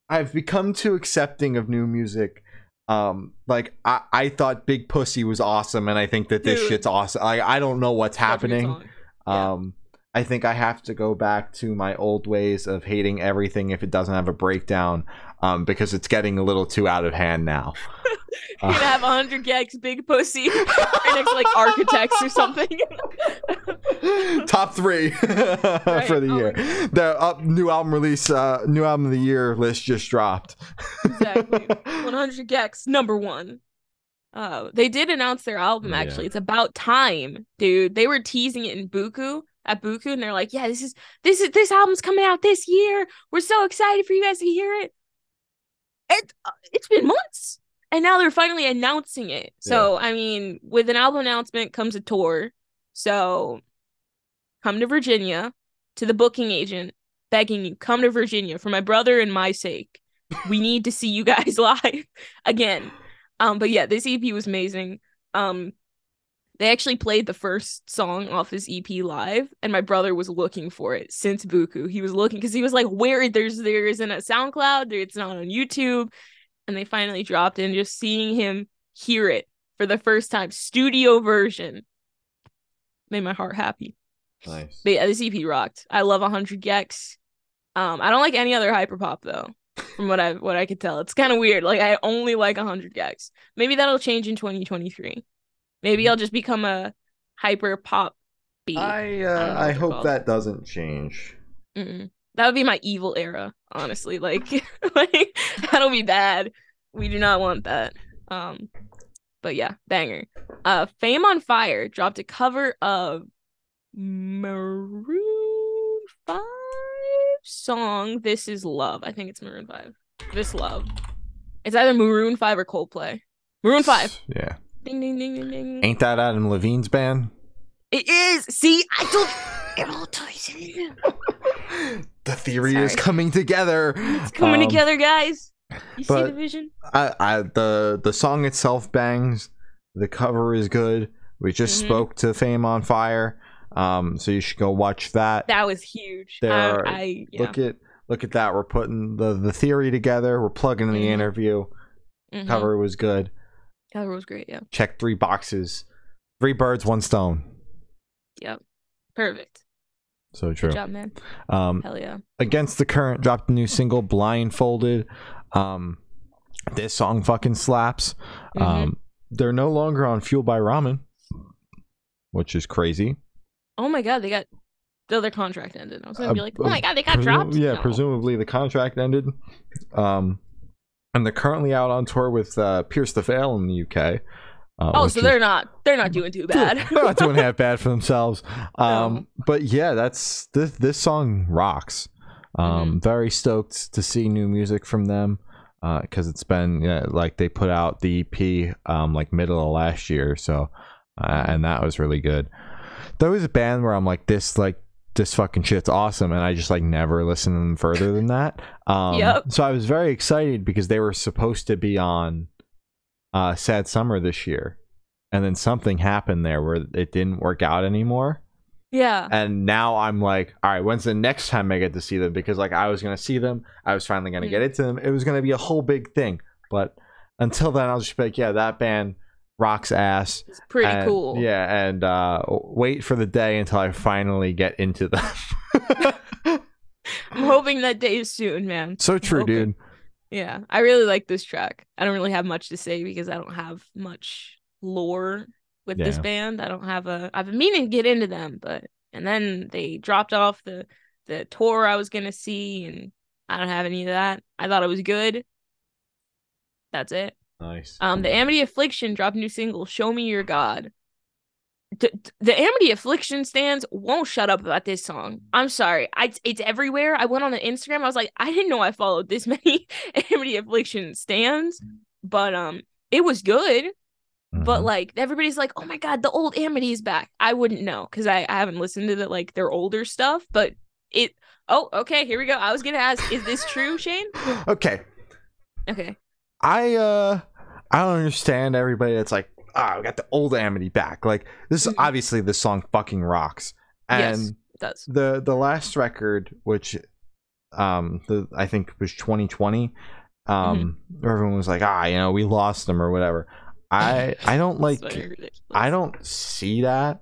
I've become too accepting of new music. Like I thought Big Pussy was awesome, and I think that this shit's awesome. Like I don't know what's happening. I think I have to go back to my old ways of hating everything if it doesn't have a breakdown, because it's getting a little too out of hand now. You're gonna have 100 Gex, Big Pussy, right next to like Architects or something. Top 3 for the year. The new album release, new album of the year list just dropped. Exactly. 100 Gex, number 1. They did announce their album actually. It's About Time, dude. They were teasing it in Buku. At Buku, and they're like, yeah, this album's coming out this year. We're so excited for you guys to hear it. It's been months, and now they're finally announcing it. So I mean, with an album announcement comes a tour. So come to Virginia, to the booking agent, begging you, come to Virginia for my brother and my sake. We need to see you guys live again. But yeah, this EP was amazing. They actually played the first song off his EP live, and my brother was looking for it since Buku. He was looking because he was like, "Where there isn't a SoundCloud, it's not on YouTube," and they finally dropped it. And just seeing him hear it for the first time, studio version, made my heart happy. Nice. But yeah, this EP rocked. I love 100 Gex. I don't like any other hyperpop though. From what I could tell, it's kind of weird. Like I only like 100 Gex. Maybe that'll change in 2023. Maybe I'll just become a hyper pop beat. I hope that doesn't change. That would be my evil era, honestly. Like that'll be bad. We do not want that. But yeah, banger. Fame on Fire dropped a cover of Maroon 5 song This Is Love. I think it's Maroon 5. This Love. It's either Maroon 5 or Coldplay. Maroon 5. Yeah. Ding ding ding ding ding. Ain't that Adam Levine's band? It is. See, I told you. It all ties in. The theory is coming together. It's coming together, guys. You see the vision? The song itself bangs. The cover is good. We just spoke to Fame on Fire. So you should go watch that. That was huge. Look at that. We're putting the theory together. We're plugging in the interview. Cover was good. Cover was great, yeah. Check 3 boxes. 3 birds, 1 stone. Yep. Perfect. So true. Good job, man. Hell yeah. Against the Current dropped a new single, Blindfolded. This song fucking slaps. They're no longer on Fueled by Ramen, which is crazy. Oh my god, their contract ended. I was gonna be like, oh my god, they got dropped. Yeah, no. Presumably the contract ended. And they're currently out on tour with Pierce the Veil in the UK. So they're not doing too bad. They're not doing half bad for themselves. No. But yeah, that's this song rocks. Very stoked to see new music from them, because it's been like they put out the EP like middle of last year, so and that was really good. There was a band where I'm like, this fucking shit's awesome, and I just like never listened to them further than that. So I was very excited because they were supposed to be on Sad Summer this year, and then something happened there where it didn't work out anymore. Yeah. And now I'm like, all right, when's the next time I get to see them? Because like I was gonna see them, I was finally gonna get into them. It was gonna be a whole big thing. But until then, I'll just be like, yeah, that band rocks ass. It's pretty cool. Yeah, and wait for the day until I finally get into them. I'm hoping that day is soon, man. So true, dude. Yeah, I really like this track. I don't really have much to say because I don't have much lore with this band. I've been meaning to get into them, and then they dropped off the tour I was gonna see, and I don't have any of that. I thought it was good. That's it. Nice. The Amity Affliction dropped a new single, "Show Me Your God." The Amity Affliction stands won't shut up about this song. I'm sorry. It's everywhere. I went on the Instagram. I was like, I didn't know I followed this many Amity Affliction stands, but it was good. But like everybody's like, oh my god, the old Amity is back. I wouldn't know because I haven't listened to their older stuff. But okay, here we go. I was gonna ask, is this true, Shane? Okay. I don't understand everybody that's like, we got the old Amity back. Like this is obviously this song fucking rocks. And yes, it does. The last record, which I think was 2020, everyone was like, we lost them or whatever. I don't like I don't see that.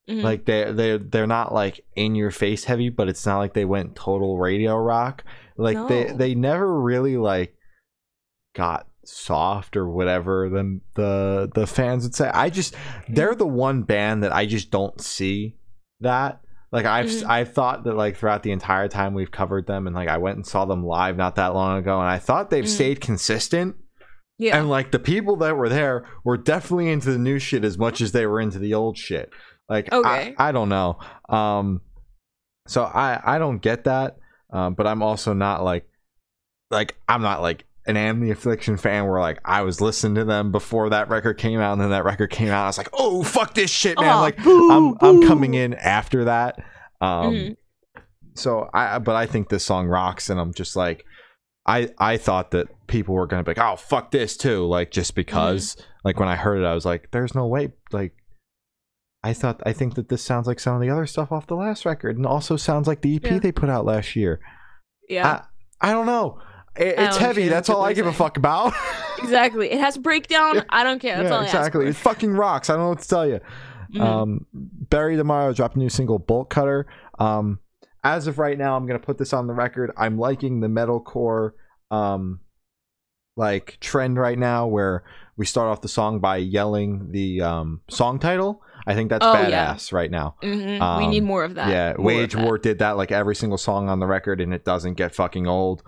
Like they're not like in your face heavy, but it's not like they went total radio rock. Like No. they never really like got soft or whatever the fans would say. They're the one band that I just don't see that. Like I've thought that like throughout the entire time we've covered them, and like I went and saw them live not that long ago, and I thought they've stayed consistent. Yeah. And like the people that were there were definitely into the new shit as much as they were into the old shit. Like I don't know. So I don't get that. But I'm also not like I'm not like an Amity Affliction fan where like I was listening to them before that record came out, and then that record came out, I was like, oh fuck this shit, man. Like I'm coming in after that. So I think this song rocks, and I'm just like I thought that people were gonna be like, oh fuck this too, like just because like when I heard it I was like, there's no way. Like I think that this sounds like some of the other stuff off the last record, and also sounds like the EP they put out last year. I don't know. It's heavy. That's all I give a fuck about. Exactly. It has breakdown. I don't care. That's all I ask for. It fucking rocks. I don't know what to tell you. Bury Tomorrow dropped a new single, Bolt Cutter. As of right now, I'm gonna put this on the record. I'm liking the metalcore like trend right now, where we start off the song by yelling the song title. I think that's badass right now. We need more of that. Yeah, Wage War did that like every single song on the record, and it doesn't get fucking old.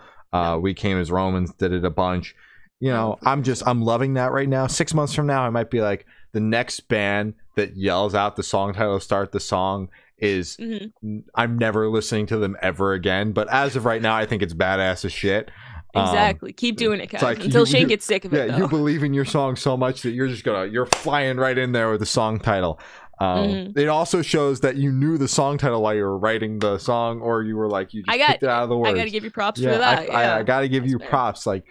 We Came as Romans did it a bunch. You know, I'm loving that right now. 6 months from now, I might be like, the next band that yells out the song title to start the song is I'm never listening to them ever again. But as of right now, I think it's badass as shit. Exactly. Keep doing it, guys. Like until Shane gets sick of it. Yeah, you believe in your song so much that you're flying right in there with the song title. It also shows that you knew the song title while you were writing the song, or you were like, you just picked it out of the words. I gotta give you props for that. I gotta give you props. Like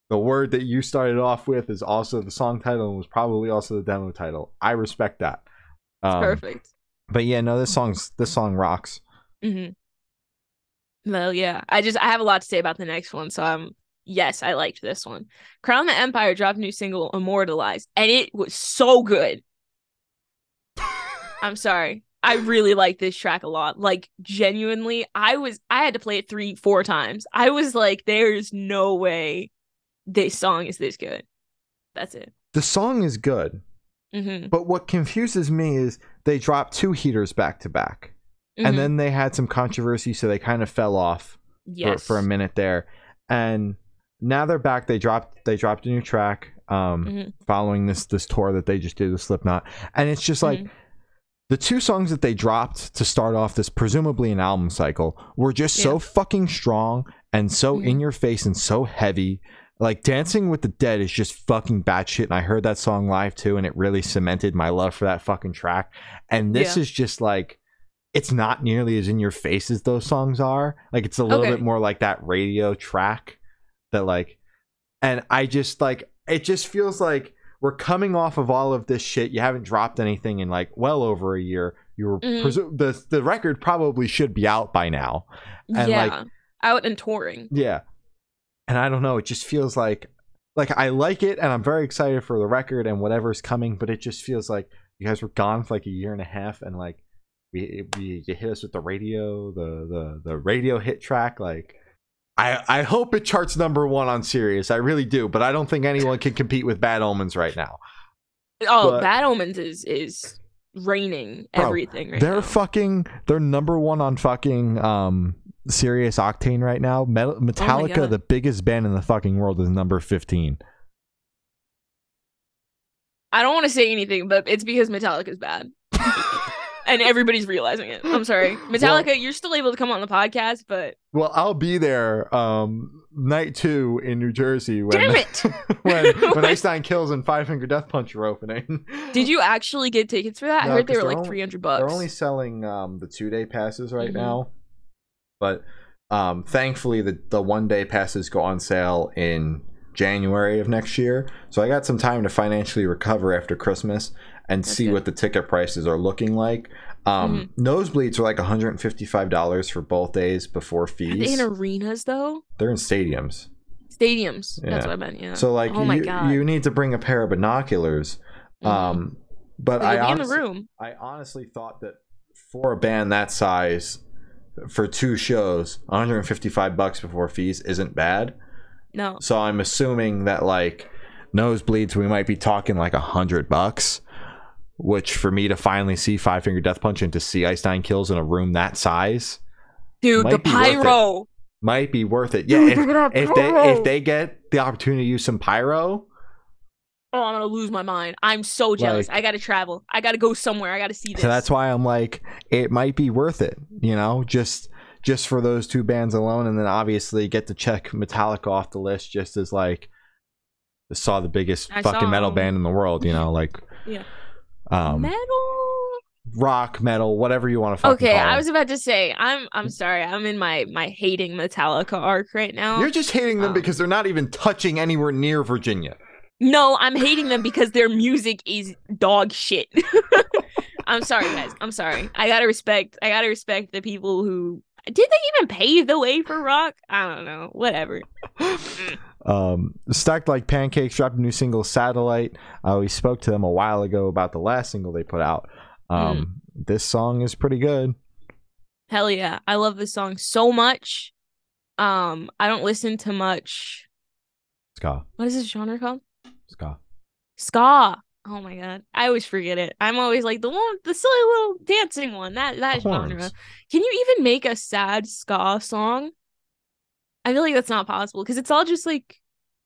the word that you started off with is also the song title and was probably also the demo title. I respect that. It's perfect. But yeah, no, this song rocks. Well, yeah, I have a lot to say about the next one, so yes, I liked this one. Crown the Empire dropped a new single, Immortalized, and it was so good. I'm sorry. I really like this track a lot. Like, genuinely, I had to play it 3-4 times. I was like, there's no way this song is this good. That's it. The song is good. But what confuses me is they dropped 2 heaters back to back. And then they had some controversy, so they kind of fell off for a minute there. And now they're back. They dropped a new track following this tour that they just did with Slipknot. And it's just like the 2 songs that they dropped to start off this presumably an album cycle were just so fucking strong and so in your face and so heavy. Like Dancing with the Dead is just fucking batshit, and I heard that song live too, and it really cemented my love for that fucking track. And this is just like, it's not nearly as in your face as those songs are. Like it's a little bit more like that radio track that like, and I just like, it just feels like we're coming off of all of this shit. You haven't dropped anything in like well over a year. You were the record probably should be out by now. And like out and touring. Yeah. And I don't know, it just feels like I like it and I'm very excited for the record and whatever's coming, but it just feels like you guys were gone for like a year and a half and like you hit us with the radio, the radio hit track. Like I hope it charts #1 on Sirius. I really do, but I don't think anyone can compete with Bad Omens right now. Oh, but Bad Omens is reigning everything right they're now. They're #1 on fucking Sirius Octane right now. Metallica, the biggest band in the fucking world, is number 15. I don't want to say anything, but it's because Metallica's bad. And everybody's realizing it. I'm sorry. Metallica, you're still able to come on the podcast, but... Well, I'll be there night 2 in New Jersey when, damn it! when Ice Nine Kills and Five Finger Death Punch are opening. Did you actually get tickets for that? No, I heard they were like $300. $300. They're only selling the 2-day passes right now. But thankfully, the 1-day passes go on sale in January of next year. So I got some time to financially recover after Christmas and see what the ticket prices are looking like. Nosebleeds are like $155 for both days before fees. Are they in arenas though? They're in stadiums. That's what I meant. Yeah. So like, you need to bring a pair of binoculars. But I honestly thought that for a band that size, for 2 shows, $155 before fees isn't bad. No. So I'm assuming that like Nosebleeds, we might be talking like $100. Which for me to finally see Five Finger Death Punch and to see Ice Nine Kills in a room that size, dude, the pyro might be worth it. Yeah, if they get the opportunity to use some pyro, oh, I'm gonna lose my mind. I'm so jealous. I gotta travel. I gotta go somewhere. I gotta see this. So that's why I'm like, it might be worth it. You know, just for those 2 bands alone, and then obviously get to check Metallica off the list just as like saw the biggest fucking metal band in the world. You know, like metal, rock, metal, whatever you want to fucking call it. I was about to say, I'm sorry, I'm in my hating Metallica arc right now. You're just hating them because they're not even touching anywhere near Virginia. No, I'm hating them because their music is dog shit. I'm sorry, guys. I'm sorry. I gotta respect the people who did they even pave the way for rock? I don't know. Whatever. Stacked Like Pancakes dropped a new single, Satellite. We spoke to them a while ago about the last single they put out. This song is pretty good. Hell yeah, I love this song so much. I don't listen to much ska. What is this genre called? Ska. Oh my god, I always forget it. I'm always like the silly little dancing one, that genre. Can you even make a sad ska song? I feel like that's not possible because it's all just like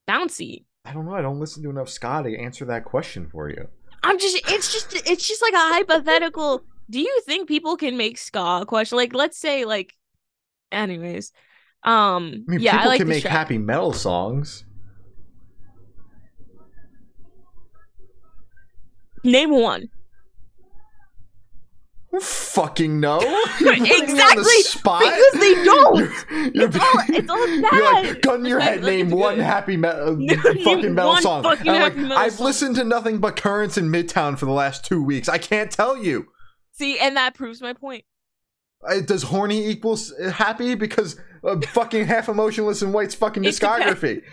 bouncy. I don't know. I don't listen to enough ska to answer that question for you. It's just like a hypothetical. Do you think people can make ska question? Like, let's say, like, anyways. I mean, yeah, people I like can make track. happy metal songs. Name one. Fucking no. Exactly, because they don't. It's all bad. You're like, gun to your head, name one fucking metal song. I've listened to nothing but Currents in Midtown for the last 2 weeks. I can't tell you. See, and that proves my point. Does horny equals happy? Because fucking Half Emotionless and White's fucking discography.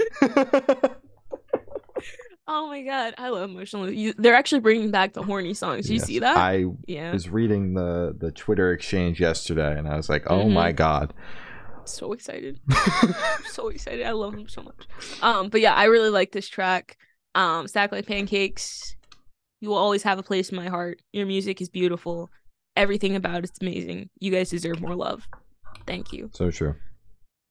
Oh my god, I love Emotionless. They're actually bringing back the horny songs. Did you see that? I was reading the Twitter exchange yesterday, and I was like, oh my god. So excited. So excited. I love them so much. But yeah, I really like this track. Stacked Like Pancakes. You will always have a place in my heart. Your music is beautiful. Everything about it's amazing. You guys deserve more love. Thank you. So true.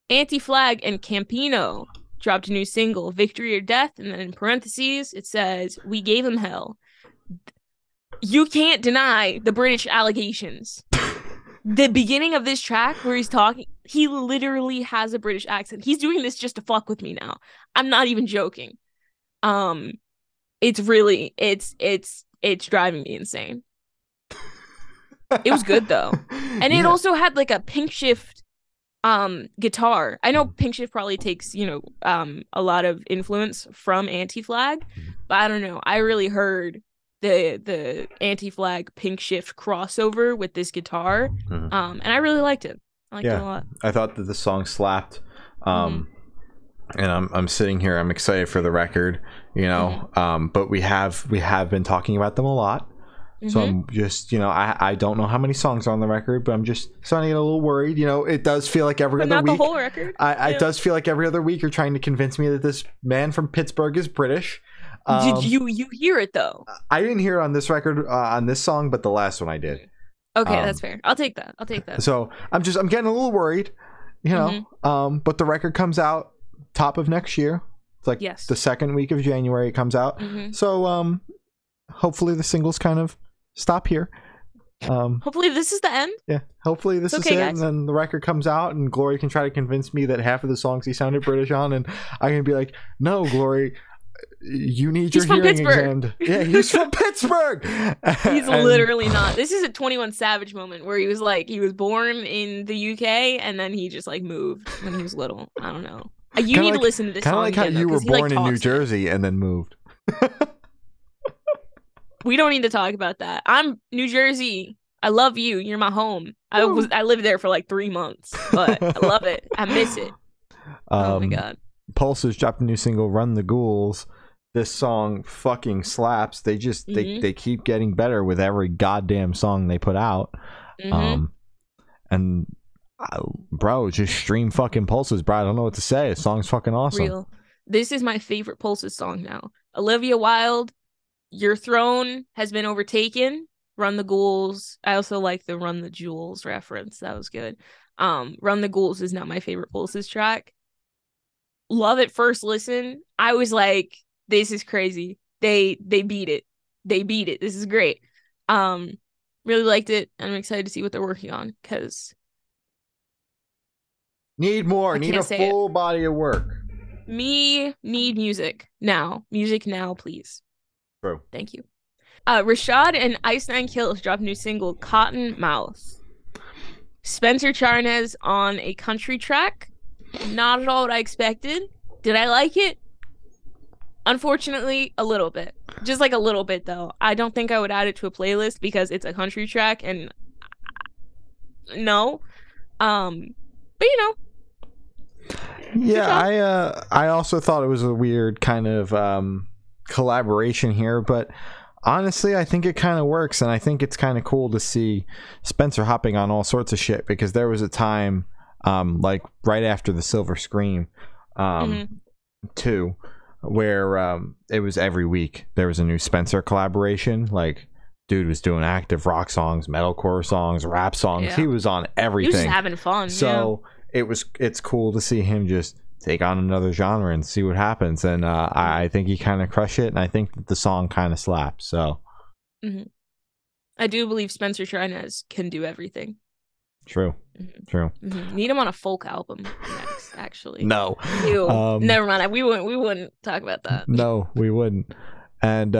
Anti-Flag and Campino dropped a new single, Victory or Death, and then in parentheses it says, we gave him hell. You can't deny the British allegations. The beginning of this track where he's talking, he literally has a British accent. He's doing this just to fuck with me now. I'm not even joking. It's really it's driving me insane. It was good though. And it also had like a Pink Shift Guitar. I know Pink Shift probably takes, a lot of influence from Anti-Flag, but I don't know. I really heard the Anti-Flag Pink Shift crossover with this guitar. And I really liked it. I liked it a lot. I thought that the song slapped. And I'm sitting here, I'm excited for the record, but we have been talking about them a lot. So I'm just, I don't know how many songs are on the record, but I'm just starting to get a little worried. It does feel like every other week. Not the whole record. It does feel like every other week you're trying to convince me that this man from Pittsburgh is British. Did you hear it though? I didn't hear it on this record, on this song, but the last one I did. Okay, that's fair. I'll take that. So I'm getting a little worried, but the record comes out top of next year. It's like the second week of January it comes out. So hopefully the singles kind of stop here. Hopefully this is the end. Yeah, hopefully this is it, guys. And then the record comes out and Glory can try to convince me that half of the songs he sounded British on, and I can be like, no, Glory, you need your hearing examined. Yeah, he's from Pittsburgh. He's literally not. This is a 21 Savage moment where he was born in the UK and then he just like moved when he was little. I don't know. You need to listen to this song. Kind of like how you were born in New Jersey and then moved. We don't need to talk about that. I'm New Jersey. I love you. You're my home. I lived there for like 3 months, but I love it. I miss it. Oh my god. Pulses dropped a new single, "Run the Ghouls." This song fucking slaps. They just they keep getting better with every goddamn song they put out. And bro, just stream fucking Pulses, bro. I don't know what to say. The song's fucking awesome. Real. This is my favorite Pulses song now. Olivia Wilde, "Your Throne has been overtaken." Run the Ghouls. I also like the Run the Jewels reference. That was good. Run the Ghouls is now my favorite Pulses track. Love it first listen. I was like, this is crazy. They beat it. They beat it. This is great. Really liked it. And I'm excited to see what they're working on because need more. Need a full body of work. Me need music now. Music now, please. Bro. Thank you. Rashad and Ice Nine Kills dropped a new single, "Cotton Mouth." Spencer Charnes on a country track. Not at all what I expected. Did I like it? Unfortunately, a little bit. Just like a little bit, though. I don't think I would add it to a playlist because it's a country track, and no. But Yeah, I also thought it was a weird kind of collaboration here, but honestly, I think it kind of works, and I think it's kind of cool to see Spencer hopping on all sorts of shit, because there was a time, like right after the Silver Scream, too, where it was every week there was a new Spencer collaboration. Like, dude was doing active rock songs, metalcore songs, rap songs. Yeah. He was on everything. He was just having fun. So it's cool to see him just take on another genre and see what happens. And I think he kind of crushed it, and I think that the song kind of slaps. So I do believe Spencer Charnes can do everything. True. Need him on a folk album next, actually. No. Never mind. We wouldn't talk about that. No, we wouldn't. And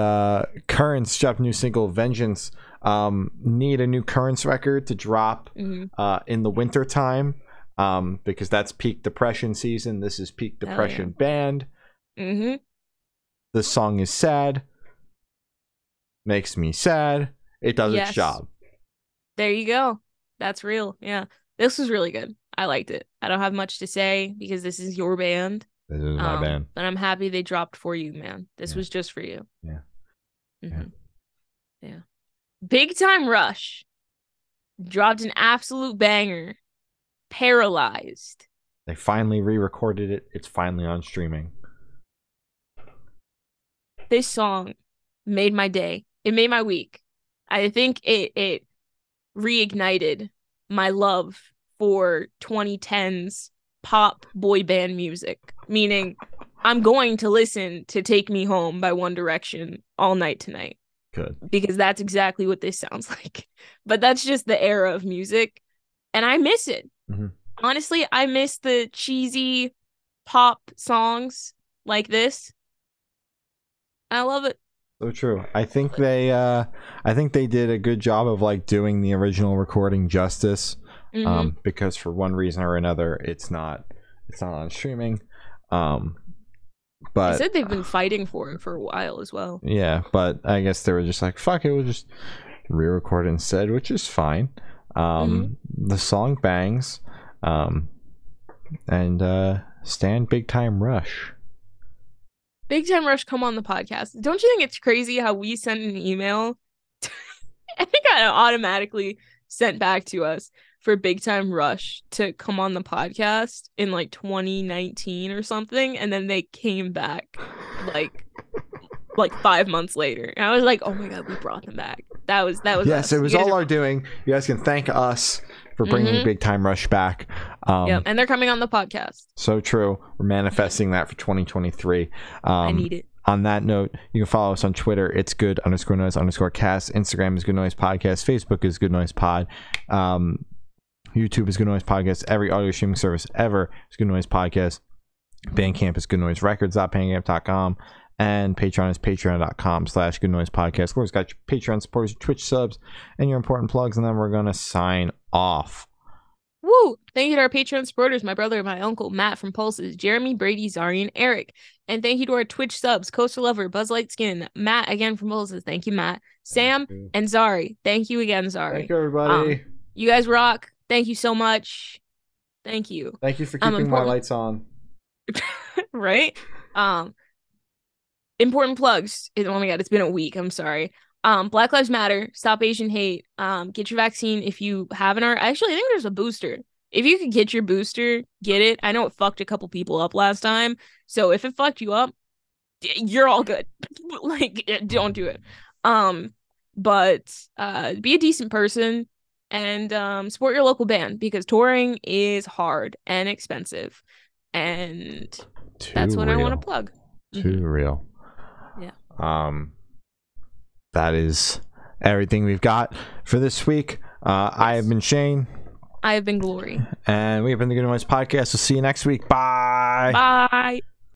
Currents dropped a new single, "Vengeance." Need a new Currents record to drop in the winter time, because that's peak depression season. This is peak depression band. This song is sad. Makes me sad. It does its job. There you go. That's real. Yeah. This was really good. I liked it. I don't have much to say because this is your band. This is my band. But I'm happy they dropped for you, man. This was just for you. Yeah. Big Time Rush dropped an absolute banger. Paralyzed. They finally re-recorded it. It's finally on streaming. This song made my day. It made my week. I think it reignited my love for 2010s pop boy band music, meaning I'm going to listen to "Take Me Home" by One Direction all night tonight. Good. Because that's exactly what this sounds like. But that's just the era of music, and I miss it. Honestly, I miss the cheesy pop songs like this. I love it. So true. I think they did a good job of like doing the original recording justice. because for one reason or another it's not on streaming. But I said they've been fighting for it for a while as well. Yeah, but I guess they were just like, fuck it, we'll just re-record it instead, which is fine. The song bangs. And Stan Big Time Rush. Big Time Rush, come on the podcast. Don't you think it's crazy how we sent an email? I think I automatically sent back to us for Big Time Rush to come on the podcast in like 2019 or something, and then they came back like 5 months later. And I was like, oh my god, we brought them back. That was yes, us. It was all our doing. You guys can thank us for bringing Big Time Rush back. Yeah, and they're coming on the podcast. So true. We're manifesting that for 2023. I need it. On that note, you can follow us on Twitter. It's good_noise_cast. Instagram is Good Noise Podcast. Facebook is Good Noise Pod. YouTube is Good Noise Podcast. Every audio streaming service ever is Good Noise Podcast. Bandcamp is goodnoiserecords.bandcamp.com. And Patreon is patreon.com/Good Noise Podcast. Of course, got your Patreon supporters, your Twitch subs, and your important plugs. And then we're going to sign off. Woo! Thank you to our Patreon supporters, my brother and my uncle, Matt from Pulses, Jeremy, Brady, Zari, and Eric. And thank you to our Twitch subs, Coaster Lover, Buzz Lightskin, Matt again from Pulses. Thank you, Matt. Sam and Zari. Thank you again, Zari. Thank you, everybody. You guys rock. Thank you so much. Thank you. Thank you for keeping my lights on. Right? Important plugs. Oh my god, it's been a week. I'm sorry. Black Lives Matter. Stop Asian hate. Get your vaccine if you haven't already. Actually, I think there's a booster. If you could get your booster, get it. I know it fucked a couple people up last time. So if it fucked you up, you're all good. Like, don't do it. But be a decent person and support your local band because touring is hard and expensive. And that's what I want to plug. Too real. Yeah. That is everything we've got for this week. I have been Shane. I have been Glory. And we have been the Good Noise Podcast. We'll see you next week. Bye. Bye.